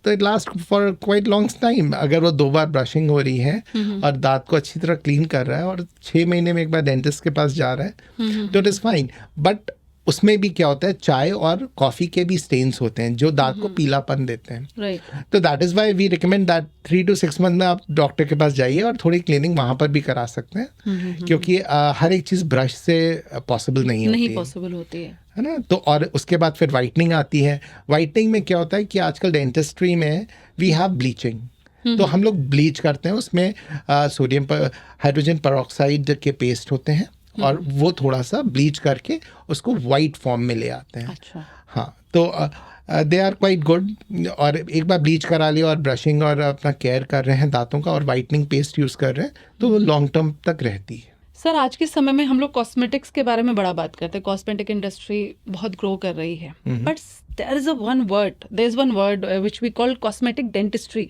तो it last for quite long time. अगर वो 2 बार brushing हो रही है और दांत को अच्छी तरह क्लीन कर रहा है और 6 महीने में एक बार डेंटिस्ट के पास जा रहा है तो इट इज़ फाइन. बट उसमें भी क्या होता है, चाय और कॉफ़ी के भी स्टेन्स होते हैं जो दांत को पीलापन देते हैं. राइट. तो that is why we recommend that 3 to 6 month में आप डॉक्टर के पास जाइए और थोड़ी क्लीनिंग वहाँ पर भी करा सकते हैं, क्योंकि हर एक चीज़ ब्रश से पॉसिबल नहीं होती है. है ना. तो और उसके बाद फिर वाइटनिंग आती है. वाइटनिंग में क्या होता है कि आजकल डेंटिस्ट्री में वी हैव ब्लीचिंग. तो हम लोग ब्लीच करते हैं, उसमें सोडियम पर हाइड्रोजन पेरोक्साइड के पेस्ट होते हैं और वो थोड़ा सा ब्लीच करके उसको वाइट फॉर्म में ले आते हैं. अच्छा. हाँ, तो दे आर क्वाइट गुड. और एक बार ब्लीच करा लिया और ब्रशिंग और अपना केयर कर रहे हैं दांतों का और वाइटनिंग पेस्ट यूज़ कर रहे हैं तो वो लॉन्ग टर्म तक रहती है. सर, आज के समय में हम लोग कॉस्मेटिक्स के बारे में बड़ा बात करते हैं. कॉस्मेटिक इंडस्ट्री बहुत ग्रो कर रही है, but there is one word which we call cosmetic dentistry,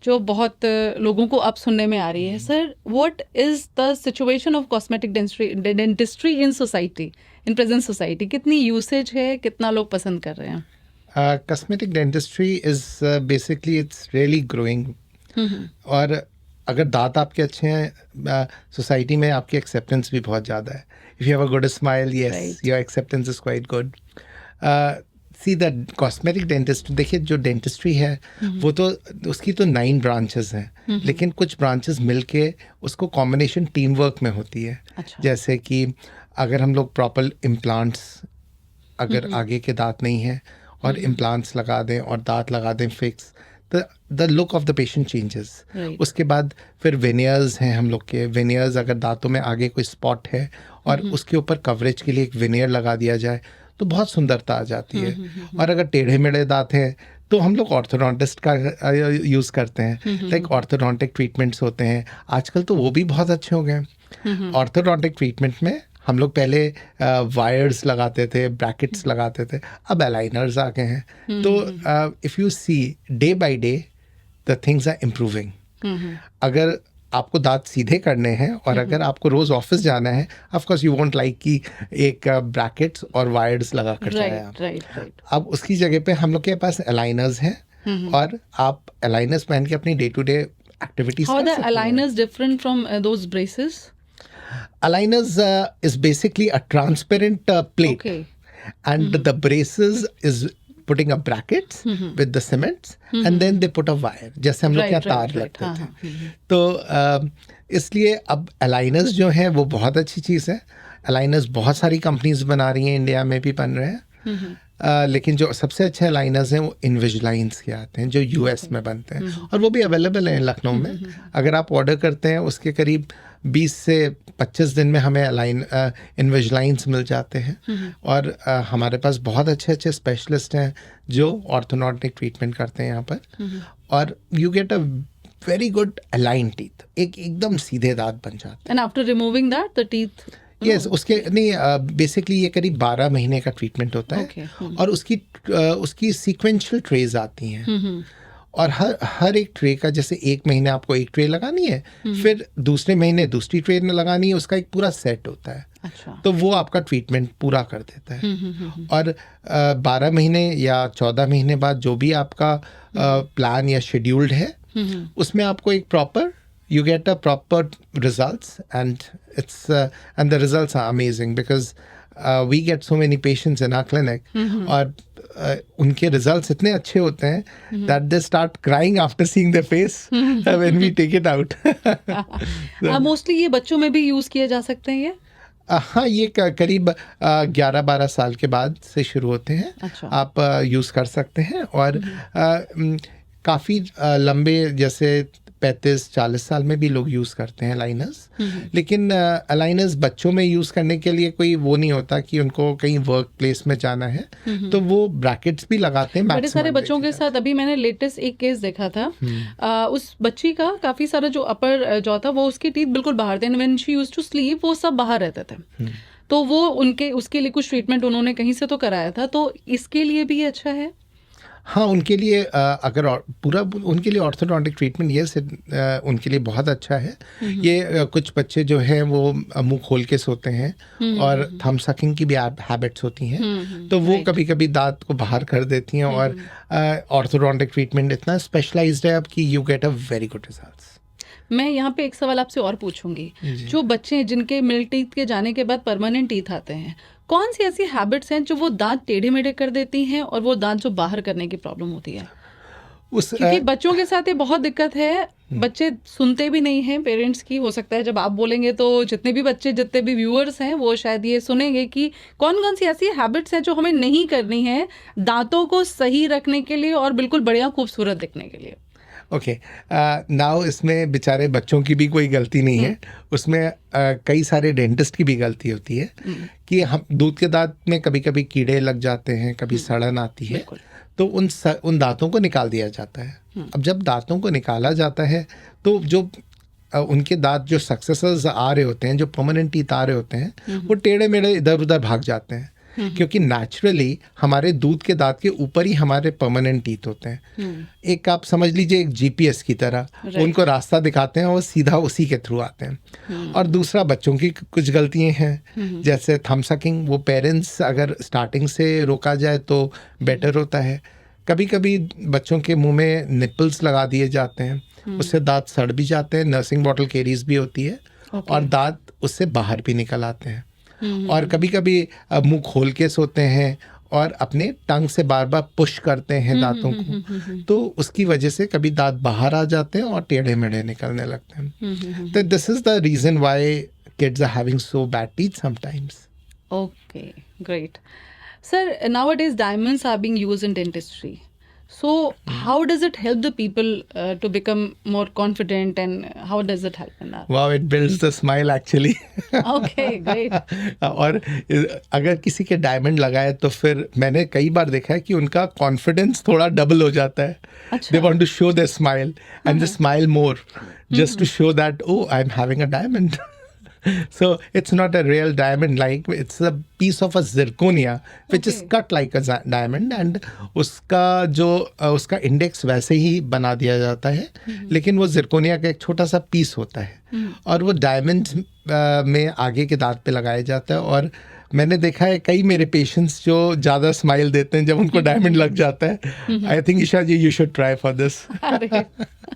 जो बहुत लोगों को अब सुनने में आ रही है. Sir, what is the situation of cosmetic dentistry in society, in present society? कितनी यूसेज है, कितना लोग पसंद कर रहे हैं? Cosmetic dentistry is basically it's really growing. और अगर दांत आपके अच्छे हैं, सोसाइटी में आपकी एक्सेप्टेंस भी बहुत ज़्यादा है. If you have a good smile, yes, your acceptance is quite good. See the cosmetic dentist, देखिए जो डेंटिस्ट्री है वो तो उसकी तो 9 ब्रांचेस हैं, लेकिन कुछ ब्रांचेस मिलके उसको कॉम्बिनेशन टीम वर्क में होती है. अच्छा. जैसे कि अगर हम लोग प्रॉपर इम्प्लांट्स, अगर आगे के दांत नहीं हैं और इम्प्लांट्स लगा दें और दांत लगा दें fix, the look of the patient changes. उसके बाद फिर वेनियर्स हैं हम लोग के. वेनियर्स, अगर दांतों में आगे कोई स्पॉट है और उसके ऊपर कवरेज के लिए एक वेनियर लगा दिया जाए तो बहुत सुंदरता आ जाती है. और अगर टेढ़े मेढ़े दांत हैं तो हम लोग ऑर्थोडोंटिस्ट का यूज़ करते हैं. लाइक ऑर्थोडोंटिक ट्रीटमेंट्स होते हैं आजकल, तो वो भी बहुत अच्छे हो गए. ऑर्थोडोंटिक ट्रीटमेंट में हम लोग पहले वायर्स लगाते थे, ब्रैकेट्स लगाते थे, अब अलाइनर्स आ गए हैं. तो if you see day by day the things are improving. अगर आपको दांत सीधे करने हैं और अगर आपको रोज़ ऑफिस जाना है, of course you won't like कि एक ब्रैकेट्स और वायर्स लगा कर जाए आप. राइट. अब उसकी जगह पे हम लोग के पास अलाइनर्स हैं और आप अलाइनर्स पहन के अपनी day to day activities. How the aligners different from those braces? Aligners is basically a transparent plate. Okay. And the braces is putting up brackets with the cements and then they put a wire, जैसे हम लोग यहाँ तार लगते थे. तो इसलिए अब aligners जो हैं वो बहुत अच्छी चीज़ है. aligners बहुत सारी कंपनीज बना रही हैं, इंडिया में भी बन रहे हैं. लेकिन जो सबसे अच्छे अलाइनर्स हैं वो इनविजिलाइंस के आते हैं जो यूएस में बनते हैं और वो भी अवेलेबल हैं लखनऊ में. अगर आप ऑर्डर करते हैं उसके करीब 20 से 25 दिन में हमें इनविजिलाइंस मिल जाते हैं. और हमारे पास बहुत अच्छे अच्छे स्पेशलिस्ट हैं जो ऑर्थोडोंटिक ट्रीटमेंट करते हैं यहाँ पर. और you get a very good align teeth, एकदम सीधे दांत बन जाते हैं. And after removing that the teeth, yes, उसके नहीं, बेसिकली ये करीब 12 महीने का ट्रीटमेंट होता है. और उसकी सीक्वेंशियल ट्रेज आती हैं. और हर एक ट्रे का, जैसे एक महीने आपको एक ट्रे लगानी है, फिर दूसरे महीने दूसरी ट्रे लगानी है, उसका एक पूरा सेट होता है. अच्छा. तो वो आपका ट्रीटमेंट पूरा कर देता है. और 12 महीने या 14 महीने बाद जो भी आपका प्लान या शेड्यूल्ड है उसमें आपको एक proper you get a proper results and the results are amazing because we get so many patients in our clinic और उनके results इतने अच्छे होते हैं that they start crying after seeing their face when we take it out. Mostly ये बच्चों में भी यूज़ किए जा सकते हैं ये? हाँ, ये करीब 11-12 साल के बाद से शुरू होते हैं. अच्छा. आप यूज़ कर सकते हैं और काफ़ी लंबे, जैसे 35-40 साल में भी लोग यूज़ करते हैं अलाइनर्स। लेकिन अलाइनर्स बच्चों में यूज़ करने के लिए कोई वो नहीं होता कि उनको कहीं वर्क प्लेस में जाना है, तो वो ब्रैकेट्स भी लगाते हैं। बड़े सारे बच्चों के साथ अभी मैंने लेटेस्ट एक केस देखा था, उस बच्ची का काफ़ी सारा जो अपर जॉ था वो उसकी टीथ बिल्कुल बाहर थे, and when she used to sleep वो सब बाहर रहते थे। तो वो उसके लिए कुछ ट्रीटमेंट उन्होंने कहीं से तो कराया था, तो इसके लिए भी अच्छा है। हाँ, उनके लिए अगर पूरा उनके लिए ऑर्थोडोंटिक ट्रीटमेंट उनके लिए बहुत अच्छा है। ये कुछ बच्चे जो हैं वो मुंह खोल के सोते हैं और थंब सकिंग की भी हैबिट्स होती हैं, तो वो कभी कभी दांत को बाहर कर देती हैं। और ऑर्थोडोंटिक ट्रीटमेंट इतना स्पेशलाइज्ड है अब कि you get a very good results. मैं यहाँ पे एक सवाल आपसे और पूछूंगी, जो बच्चे जिनके मिल्क टीथ के जाने के बाद परमानेंट टीथ आते हैं, कौन सी ऐसी हैबिट्स हैं जो वो दांत टेढ़े मेढ़े कर देती हैं और वो दांत जो बाहर करने की प्रॉब्लम होती है? क्योंकि बच्चों के साथ ये बहुत दिक्कत है, बच्चे सुनते भी नहीं हैं पेरेंट्स की। हो सकता है जब आप बोलेंगे तो जितने भी व्यूअर्स हैं वो शायद ये सुनेंगे कि कौन कौन सी ऐसी हैबिट्स हैं जो हमें नहीं करनी है दांतों को सही रखने के लिए और बिल्कुल बढ़िया खूबसूरत दिखने के लिए। ओके, नाउ इसमें बेचारे बच्चों की भी कोई गलती नहीं है, उसमें कई सारे डेंटिस्ट की भी गलती होती है कि हम दूध के दांत में कभी कभी कीड़े लग जाते हैं, कभी सड़न आती है, तो उन दांतों को निकाल दिया जाता है। अब जब दांतों को निकाला जाता है तो जो उनके दांत जो सक्सेसर्स आ रहे होते हैं, जो परमानेंट टीथ आ रहे होते हैं, वो टेढ़े मेढ़े इधर उधर भाग जाते हैं, क्योंकि नेचुरली हमारे दूध के दांत के ऊपर ही हमारे परमानेंट टीथ होते हैं। एक आप समझ लीजिए एक जीपीएस की तरह, उनको रास्ता दिखाते हैं और सीधा उसी के थ्रू आते हैं। और दूसरा, बच्चों की कुछ गलतियां हैं, जैसे थंब सकिंग, वो पेरेंट्स अगर स्टार्टिंग से रोका जाए तो बेटर होता है। कभी कभी बच्चों के मुंह में निपल्स लगा दिए जाते हैं, उससे दांत सड़ भी जाते हैं, नर्सिंग बॉटल कैरीज भी होती है, और दांत उससे बाहर भी निकल आते हैं। और कभी कभी मुंह खोल के सोते हैं और अपने टंग से बार बार पुश करते हैं दांतों को, तो उसकी वजह से कभी दांत बाहर आ जाते हैं और टेढ़े मेढ़े निकलने लगते हैं। तो this is the reason why kids are having so bad teeth sometimes. Okay, great sir. Nowadays diamonds are being used in dentistry, so how does it help the people to become more confident, and how does it help in that? Wow, it builds the smile actually. Okay, great. और अगर किसी के diamond लगाए तो फिर मैंने कई बार देखा है कि उनका कॉन्फिडेंस थोड़ा डबल हो जाता है। They want to show their smile and they smile more just to show that, oh, I'm having a diamond. So it's not a real diamond, like it's a piece of a zirconia which is cut like a diamond, and उसका index वैसे ही बना दिया जाता है, लेकिन वो zirconia का एक छोटा सा पीस होता है और वो डायमंड में आगे के दांत पे लगाया जाता है। और मैंने देखा है कई मेरे पेशेंट्स जो ज़्यादा स्माइल देते हैं जब उनको डायमंड लग जाता है। I think Isha ji, you should try for this.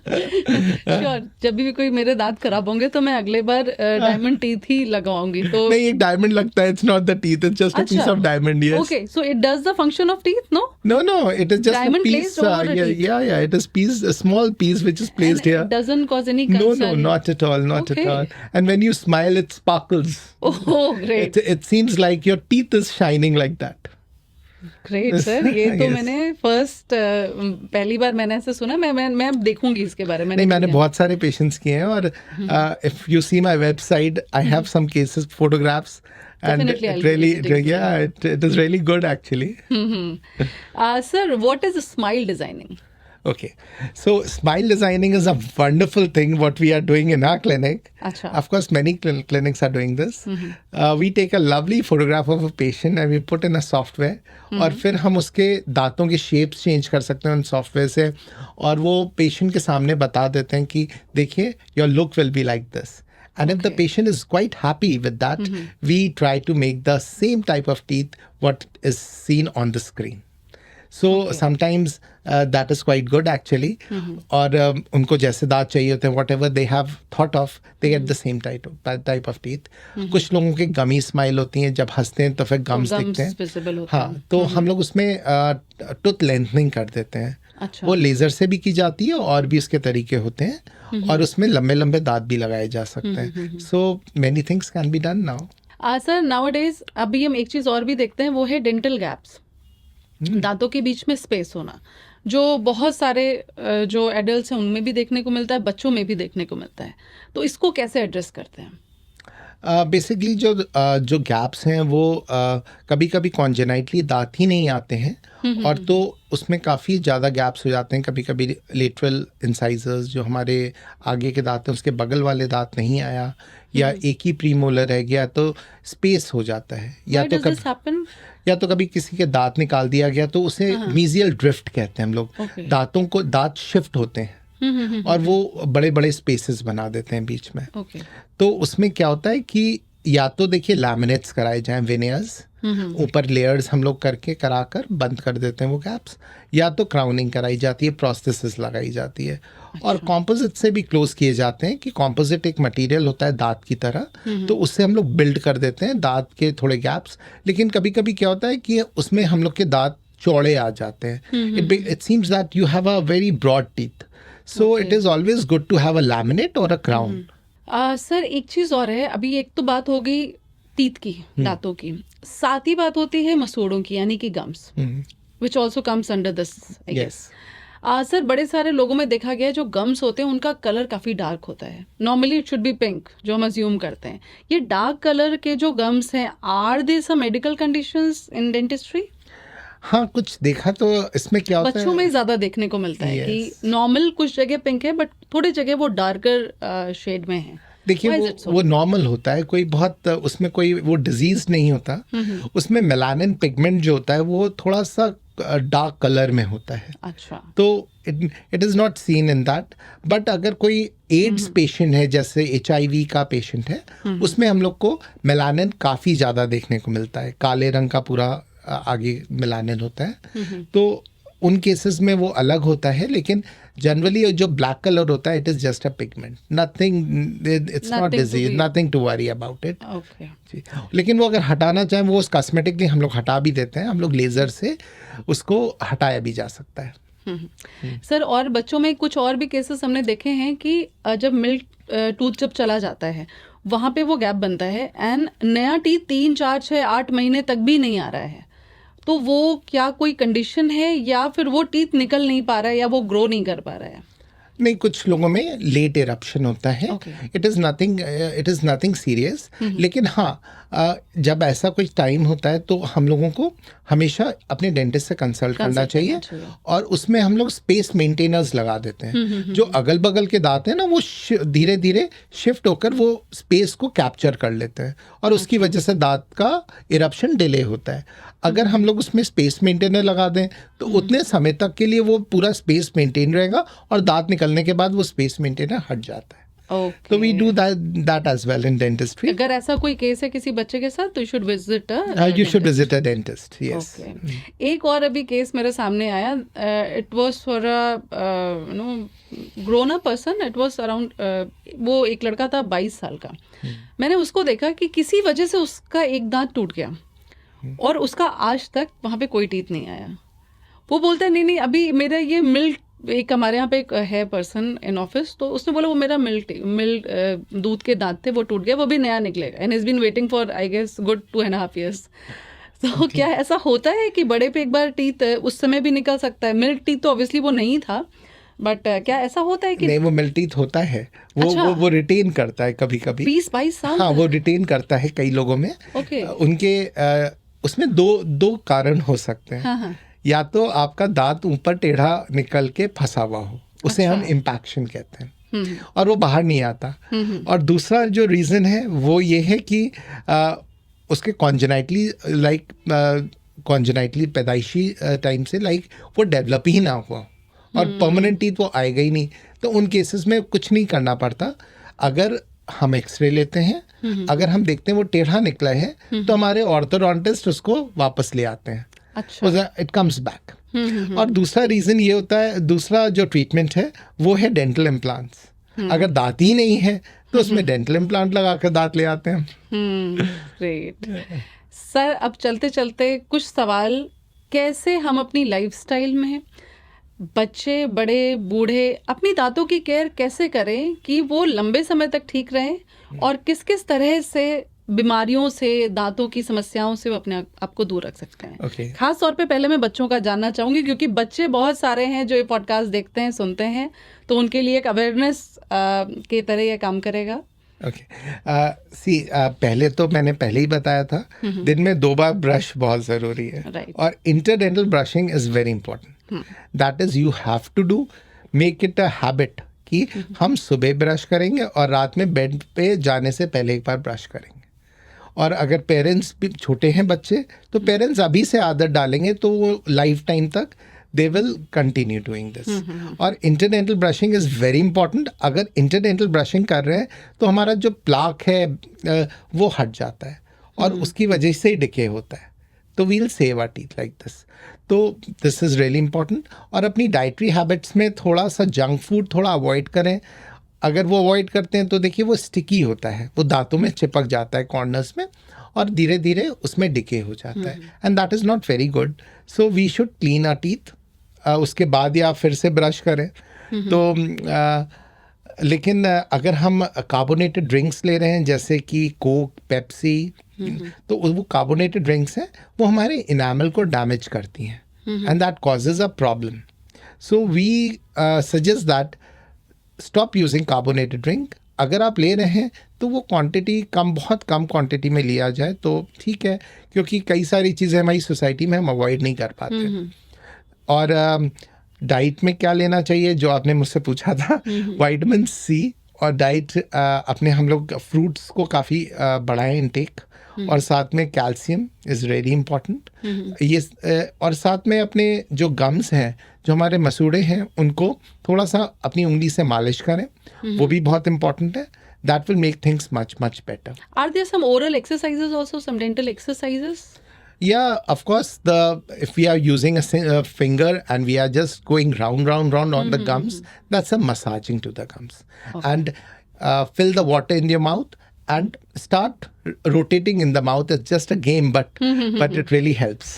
Sure, जब भी कोई मेरे दांत खराब होंगे तो मैं अगले बार डायमंड टीथ ही लगाऊंगी। तो नहीं, एक डायमंड लगता है, it's not the teeth, it's just a piece of diamond. Yes, okay, so it does the function of teeth? No no, it is just diamond a piece. placed over the teeth. Yeah, it is a small piece which is placed here. It doesn't cause any No, concern? not at all, not at all. And when you smile, it sparkles. Oh, great. It seems like your teeth is shining like that. Great sir, ये तो Yes. मैंने पहली बार मैंने ऐसे सुना। मैं अब देखूंगी इसके बारे में। नहीं, मैंने बहुत सारे पेशेंट्स किए हैं, और if you see my website, I have some cases, photographs, and Definitely I'll it be really, visiting. yeah, it is really good actually. Sir, what is smile designing? Okay, so smile designing is a wonderful thing what we are doing in our clinic. Achha. Of course, many clinics are doing this. We take a lovely photograph of a patient and we put in a software, और फिर हम उसके दांतों के shapes change कर सकते हैं उन सॉफ्टवेयर से, और वो पेशेंट के सामने बता देते हैं कि देखिए, your look will be like this. And if the patient is quite happy with that, we try to make the same type of teeth what is seen on the screen. So sometimes that is quite good actually. और उनको जैसे दांत चाहिए होते हैं, whatever they have thought of, they get the same type of teeth. कुछ लोगों के गमी स्माइल होती हैं, जब हंसते हैं तो फिर गम्स दिखते हैं। visible होते हैं। हाँ, तो हम लोग उसमें टूथ लेंथनिंग कर देते हैं। अच्छा। वो लेजर से भी की जाती है और भी उसके तरीके होते हैं, और उसमें लंबे लंबे दांत भी लगाए जा सकते हैं। सो many things can be done now. Sir, nowadays अभी हम एक चीज और भी देखते हैं, वो है डेंटल गैप्स, दांतों के बीच में स्पेस होना। जो बहुत सारे जो एडल्ट्स हैं उनमें भी देखने को मिलता है, बच्चों में भी देखने को मिलता है, तो इसको कैसे एड्रेस करते हैं? बेसिकली जो गैप्स हैं वो कभी कभी कॉन्जेनाइटली दांत ही नहीं आते हैं, और तो उसमें काफ़ी ज़्यादा गैप्स हो जाते हैं। कभी कभी लेटरल इंसाइजर्स, जो हमारे आगे के दांत हैं उसके बगल वाले दांत नहीं आया, या एक ही प्रीमोलर रह गया, तो स्पेस हो जाता है। या तो कभी किसी के दांत निकाल दिया गया, तो उसे मीजियल ड्रिफ्ट कहते हैं हम लोग। दांतों को दांत शिफ्ट होते हैं और वो बड़े बड़े स्पेसेस बना देते हैं बीच में। तो उसमें क्या होता है कि या तो देखिए लैमिनेट्स कराए जाएं, वेनियर्स ऊपर लेयर्स हम लोग कराकर बंद कर देते हैं वो गैप्स, या तो क्राउनिंग कराई जाती है, प्रोस्थेसिस लगाई जाती है। और कॉम्पोजिट से भी क्लोज किए जाते हैं, कि कॉम्पोजिट एक मटेरियल होता है दांत की तरह, तो उससे हम लोग बिल्ड कर देते हैं दांत के थोड़े गैप्स। लेकिन कभी कभी क्या होता है कि उसमें हम लोग के दांत चौड़े आ जाते हैं। It seems that you have a very broad teeth, so it is always good to have a laminate or a crown. Sir एक चीज और है, अभी एक तो बात हो गई टीथ की, दांतों की, साथ ही बात होती है मसूड़ों की, यानी कि gums, which also comes under this, I guess. Sir बड़े सारे लोगों में देखा गया है जो गम्स होते हैं उनका कलर काफ़ी डार्क होता है। Normally it should be pink, जो हम अज्यूम करते हैं। ये डार्क कलर के जो गम्स हैं, are they some medical conditions in dentistry? हाँ, कुछ देखा तो इसमें क्या होता है, बच्चों में ज़्यादा देखने को मिलता है कि नॉर्मल कुछ जगह पिंक है, बट थोड़ी जगह वो डार्कर शेड में है। देखिए वो नॉर्मल होता है, कोई बहुत उसमें कोई वो डिजीज नहीं होता। उसमें मेलानिन पिगमेंट जो होता है वो थोड़ा सा डार्क कलर में होता है। अच्छा, तो it is not seen in that. But अगर कोई एड्स पेशेंट है, जैसे HIV का पेशेंट है, उसमें हम लोग को मेलानिन काफ़ी ज़्यादा देखने को मिलता है। काले रंग का पूरा आगे मेलानिन होता है, तो उन केसेस में वो अलग होता है। लेकिन जनरली जो ब्लैक कलर होता है, it is just a pigment, nothing, it's not disease, nothing to worry about it. जी, लेकिन वो अगर हटाना चाहें, वो कॉस्मेटिकली हम लोग हटा भी देते हैं, हम लोग लेज़र से उसको हटाया भी जा सकता है। सर और बच्चों में कुछ और भी केसेस हमने देखे हैं कि जब मिल्क टूथ जब चला जाता है वहाँ पे वो गैप बनता है, एंड नया टीथ 3, 4, 6, 8 महीने तक भी नहीं आ रहा है। तो वो क्या कोई कंडीशन है, या फिर वो टीथ निकल नहीं पा रहा है, या वो ग्रो नहीं कर पा रहा है? नहीं, कुछ लोगों में लेट इरप्शन होता है। It is nothing serious. लेकिन हाँ, जब ऐसा कुछ टाइम होता है तो हम लोगों को हमेशा अपने डेंटिस्ट से कंसल्ट करना चाहिए। और उसमें हम लोग स्पेस मेंटेनर्स लगा देते हैं। जो अगल बगल के दांत हैं ना, वो धीरे धीरे शिफ्ट होकर वो स्पेस को कैप्चर कर लेते हैं, और उसकी वजह से दांत का इरप्शन डिले होता है। अगर हम लोग उसमें स्पेस मेंटेनर लगा दें तो उतने समय तक के लिए वो पूरा स्पेस मेंटेन रहेगा, और दांत निकलने के बाद वो स्पेस मेंटेनर हट जाता है। तो we do that as well in dentistry. अगर ऐसा कोई केस है किसी बच्चे के साथ, तो you should visit a dentist. Yes. एक और अभी केस मेरे सामने आया, it was for grown up person, it was around, वो एक लड़का था 22 साल का। मैंने उसको देखा कि किसी वजह से उसका एक दांत टूट गया, और उसका आज तक वहाँ पे कोई टीथ नहीं आया। वो बोलता है नहीं अभी मेरा ये मिल्क, एक हमारे यहाँ पे एक है पर्सन इन ऑफिस, तो उसने बोला वो मेरा मिल्क दूध के दांत थे, वो टूट गया, वो भी नया निकलेगा, and is been waiting for I guess good 2.5 years। तो क्या ऐसा होता है कि बड़े पे एक बार टीथ उस समय भी निकल सकता है? मिल्क टीथ तो ऑब्वियसली वो नहीं था, बट क्या ऐसा होता है कि नहीं, वो मिल्क टीथ होता है, वो रिटेन करता है कभी कभी। 20-22 साल? हाँ, वो रिटेन करता है कई लोगों में। उनके उसमें दो कारण हो सकते हैं। या तो आपका दांत ऊपर टेढ़ा निकल के फंसा हुआ हो, उसे हम इम्पैक्शन कहते हैं, और वो बाहर नहीं आता। और दूसरा जो रीज़न है वो ये है कि उसके कॉन्जेनाइटली पैदाइशी टाइम से वो डेवलप ही ना हुआ, और परमानेंट टीथ वो आएगा ही नहीं। तो उन केसेस में कुछ नहीं करना पड़ता। अगर हम एक्सरे लेते हैं, अगर हम देखते हैं वो टेढ़ा निकला है, तो हमारे ऑर्थोडोंटिस्ट उसको वापस ले आते हैं। अच्छा, इट कम्स बैक। और दूसरा रीज़न ये होता है, दूसरा जो ट्रीटमेंट है वो है डेंटल इम्प्लांट्स। अगर दांत ही नहीं है तो उसमें डेंटल इम्प्लांट लगा कर दांत ले आते हैं। ग्रेट सर, अब चलते चलते कुछ सवाल, कैसे हम अपनी लाइफस्टाइल में, बच्चे बड़े बूढ़े, अपनी दांतों की केयर कैसे करें कि वो लंबे समय तक ठीक रहें, और किस किस तरह से बीमारियों से, दांतों की समस्याओं से अपने आप को दूर रख सकते हैं? Okay. खास तौर पे पहले मैं बच्चों का जानना चाहूंगी, क्योंकि बच्चे बहुत सारे हैं जो ये पॉडकास्ट देखते हैं, सुनते हैं, तो उनके लिए एक अवेयरनेस के तरह ये काम करेगा। ओके पहले तो मैंने पहले ही बताया था, दिन में 2 बार ब्रश बहुत ज़रूरी है। Right. और interdental brushing is very important. That is you have to do, make it a habit कि हम सुबह ब्रश करेंगे और रात में बेड पे जाने से पहले एक बार ब्रश करेंगे। और अगर पेरेंट्स भी छोटे हैं बच्चे, तो पेरेंट्स अभी से आदत डालेंगे तो वो लाइफ टाइम तक they will continue doing this. और interdental brushing is very important. अगर इंटरडेंटल ब्रशिंग कर रहे हैं तो हमारा जो प्लाक है वो हट जाता है और उसकी वजह से ही डिके होता है। तो we'll save our teeth like this. तो दिस इज़ रियली इंपॉर्टेंट। और अपनी डाइटरी हैबिट्स में थोड़ा सा जंक फूड थोड़ा अवॉइड करें। अगर वो अवॉइड करते हैं तो देखिए वो स्टिकी होता है, वो दांतों में चिपक जाता है कॉर्नर्स में और धीरे धीरे उसमें डिके हो जाता है, and that is not very good. So we should clean our teeth, उसके बाद या फिर से ब्रश करें। तो लेकिन अगर हम कार्बोनेटेड ड्रिंक्स ले रहे हैं जैसे कि कोक, पेप्सी, तो वो कार्बोनेटेड ड्रिंक्स हैं, वो हमारे इनामल को डैमेज करती हैं, and that causes a problem. So we suggest that stop using carbonated drink. अगर आप ले रहे हैं तो वो क्वांटिटी बहुत कम क्वांटिटी में लिया जाए तो ठीक है, क्योंकि कई सारी चीज़ें हमारी सोसाइटी में हम अवॉइड नहीं कर पाते। और डाइट में क्या लेना चाहिए जो आपने मुझसे पूछा था, विटामिन सी। और डाइट अपने हम लोग फ्रूट्स को काफ़ी बढ़ाएं इनटेक, और साथ में कैल्शियम इज़ वेरी इम्पॉर्टेंट। ये और साथ में अपने जो गम्स हैं, जो हमारे मसूड़े हैं, उनको थोड़ा सा अपनी उंगली से मालिश करें, वो भी बहुत इम्पॉर्टेंट है। That will make things much better. Are there some oral exercises also, some dental exercises? Yeah, of course. If we are using a finger and we are just going round on the gums, that's a massaging to the gums. Okay. And fill the water in your mouth and start rotating in the mouth. It's just a game, but it really helps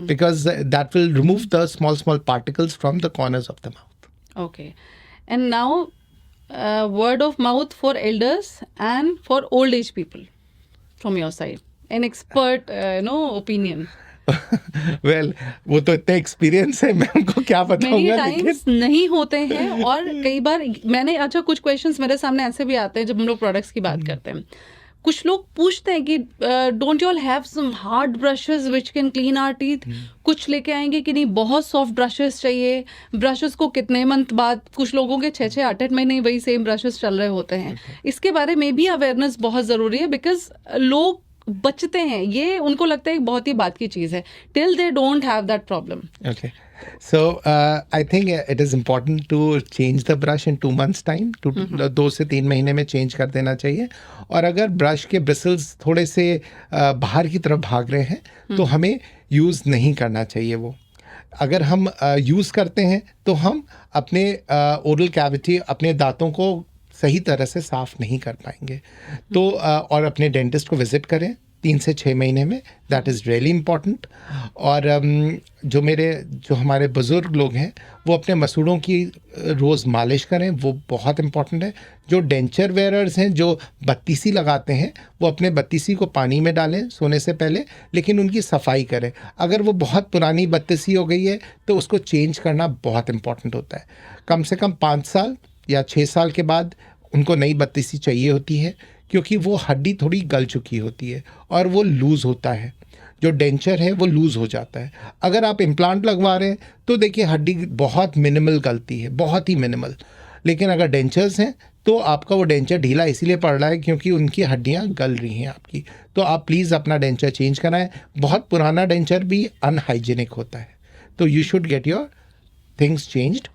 because that will remove the small particles from the corners of the mouth. Okay, and now word of mouth for elders and for old age people from your side. An expert, opinion. Well, वो तो इतना experience है, मैं उनको क्या बताऊंगा। Many times नहीं होते हैं, और कई बार मैंने कुछ क्वेश्चंस मेरे सामने ऐसे भी आते हैं जब हम लोग प्रोडक्ट्स की बात करते हैं। कुछ लोग पूछते हैं कि don't you all have some hard brushes which can clean our teeth. कुछ लेके आएंगे कि नहीं बहुत सॉफ्ट ब्रशेस चाहिए। ब्रशेस को कितने मंथ बाद, कुछ लोगों के 6-6 8-8 महीने वही सेम ब्रशेस चल रहे होते हैं। इसके बारे में भी अवेयरनेस बहुत ज़रूरी है, बिकॉज लोग बचते हैं, ये उनको लगता है एक बहुत ही बात की चीज़ है, till they don't have that problem. Okay. So I think it is important to change the brush in 2 months time. 2 से 3 महीने में चेंज कर देना चाहिए। और अगर ब्रश के ब्रिसल्स थोड़े से बाहर की तरफ भाग रहे हैं तो हमें यूज़ नहीं करना चाहिए वो। अगर हम यूज़ करते हैं तो हम अपने ओरल कैविटी, अपने दांतों को सही तरह से साफ नहीं कर पाएंगे। तो और अपने डेंटिस्ट को विजिट करें 3 से 6 महीने में, दैट इज़ रियली इम्पॉर्टेंट। और जो हमारे बुज़ुर्ग लोग हैं वो अपने मसूड़ों की रोज़ मालिश करें, वो बहुत इम्पॉर्टेंट है। जो डेंचर वेयरर्स हैं, जो बत्तीसी लगाते हैं, वो अपने बत्तीसी को पानी में डालें सोने से पहले, लेकिन उनकी सफाई करें। अगर वो बहुत पुरानी बत्तीसी हो गई है तो उसको चेंज करना बहुत इम्पॉर्टेंट होता है। कम से कम 5 साल या 6 साल के बाद उनको नई बत्तीसी चाहिए होती है, क्योंकि वो हड्डी थोड़ी गल चुकी होती है और वो लूज़ होता है। जो डेंचर है वो लूज़ हो जाता है। अगर आप इम्प्लांट लगवा रहे हैं तो देखिए हड्डी बहुत मिनिमल गलती है, बहुत ही मिनिमल। लेकिन अगर डेंचर्स हैं तो आपका वो डेंचर ढीला इसीलिए पड़ रहा है क्योंकि उनकी हड्डियाँ गल रही हैं आपकी। तो आप प्लीज़ अपना डेंचर चेंज कराएं। बहुत पुराना डेंचर भी अनहाइजीनिक होता है, तो you should get your things changed.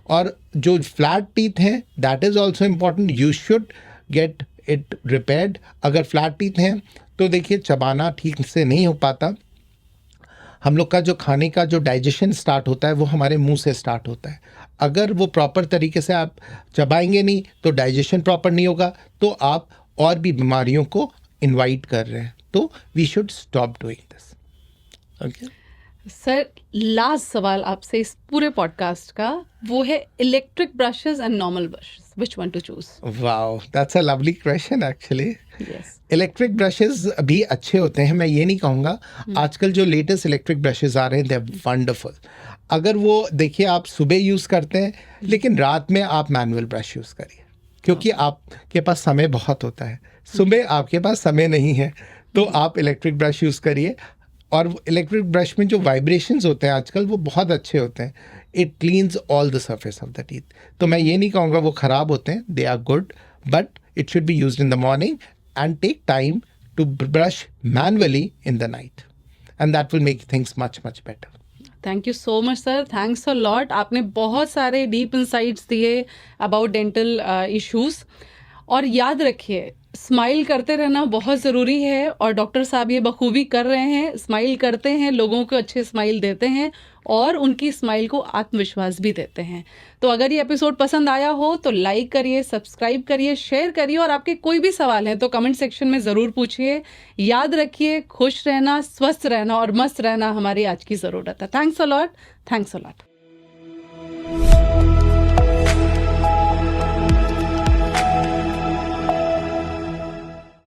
और जो फ्लैट टीथ हैं, that is also important, you should get it repaired. अगर फ्लैट टीथ हैं तो देखिए चबाना ठीक से नहीं हो पाता। हम लोग का जो खाने का जो डाइजेशन स्टार्ट होता है वो हमारे मुंह से स्टार्ट होता है। अगर वो प्रॉपर तरीके से आप चबाएंगे नहीं तो डाइजेशन प्रॉपर नहीं होगा, तो आप और भी बीमारियों को इनवाइट कर रहे हैं। तो we should stop doing this. Okay sir, last सवाल आपसे इस पूरे पॉडकास्ट का वो है electric brushes and normal brushes, which one to choose? Wow, that's a lovely question actually. Yes. Electric brushes भी अच्छे होते हैं, मैं ये नहीं कहूँगा. आजकल जो लेटेस्ट इलेक्ट्रिक ब्रशेस आ रहे हैं, दे आर वंडरफुल. अगर वो देखिए आप सुबह यूज़ करते हैं, लेकिन रात में आप मैनुअल ब्रश यूज़ करिए, क्योंकि आपके पास समय बहुत होता है. सुबह आपके पास समय नहीं है, तो आप इलेक्ट्रिक ब्रश यूज़ करिए. और इलेक्ट्रिक ब्रश में जो वाइब्रेशंस होते हैं आजकल, वो बहुत अच्छे होते हैं. It cleans all the surface of the teeth. तो मैं ये नहीं कहूँगा वो ख़राब होते हैं, they are good, but it should be used in the morning and take time to brush manually in the night, and that will make things much better. Thank you so much sir, thanks a lot. आपने बहुत सारे deep insights दिए about dental issues. और याद रखिए, smile करते रहना बहुत ज़रूरी है, और डॉक्टर साहब ये बखूबी कर रहे हैं. स्माइल करते हैं, लोगों को अच्छे स्माइल देते हैं, और उनकी स्माइल को आत्मविश्वास भी देते हैं. तो अगर ये एपिसोड पसंद आया हो तो लाइक करिए, सब्सक्राइब करिए, शेयर करिए, और आपके कोई भी सवाल हैं तो कमेंट सेक्शन में ज़रूर पूछिए. याद रखिए, खुश रहना, स्वस्थ रहना और मस्त रहना हमारी आज की ज़रूरत है. Thanks a lot.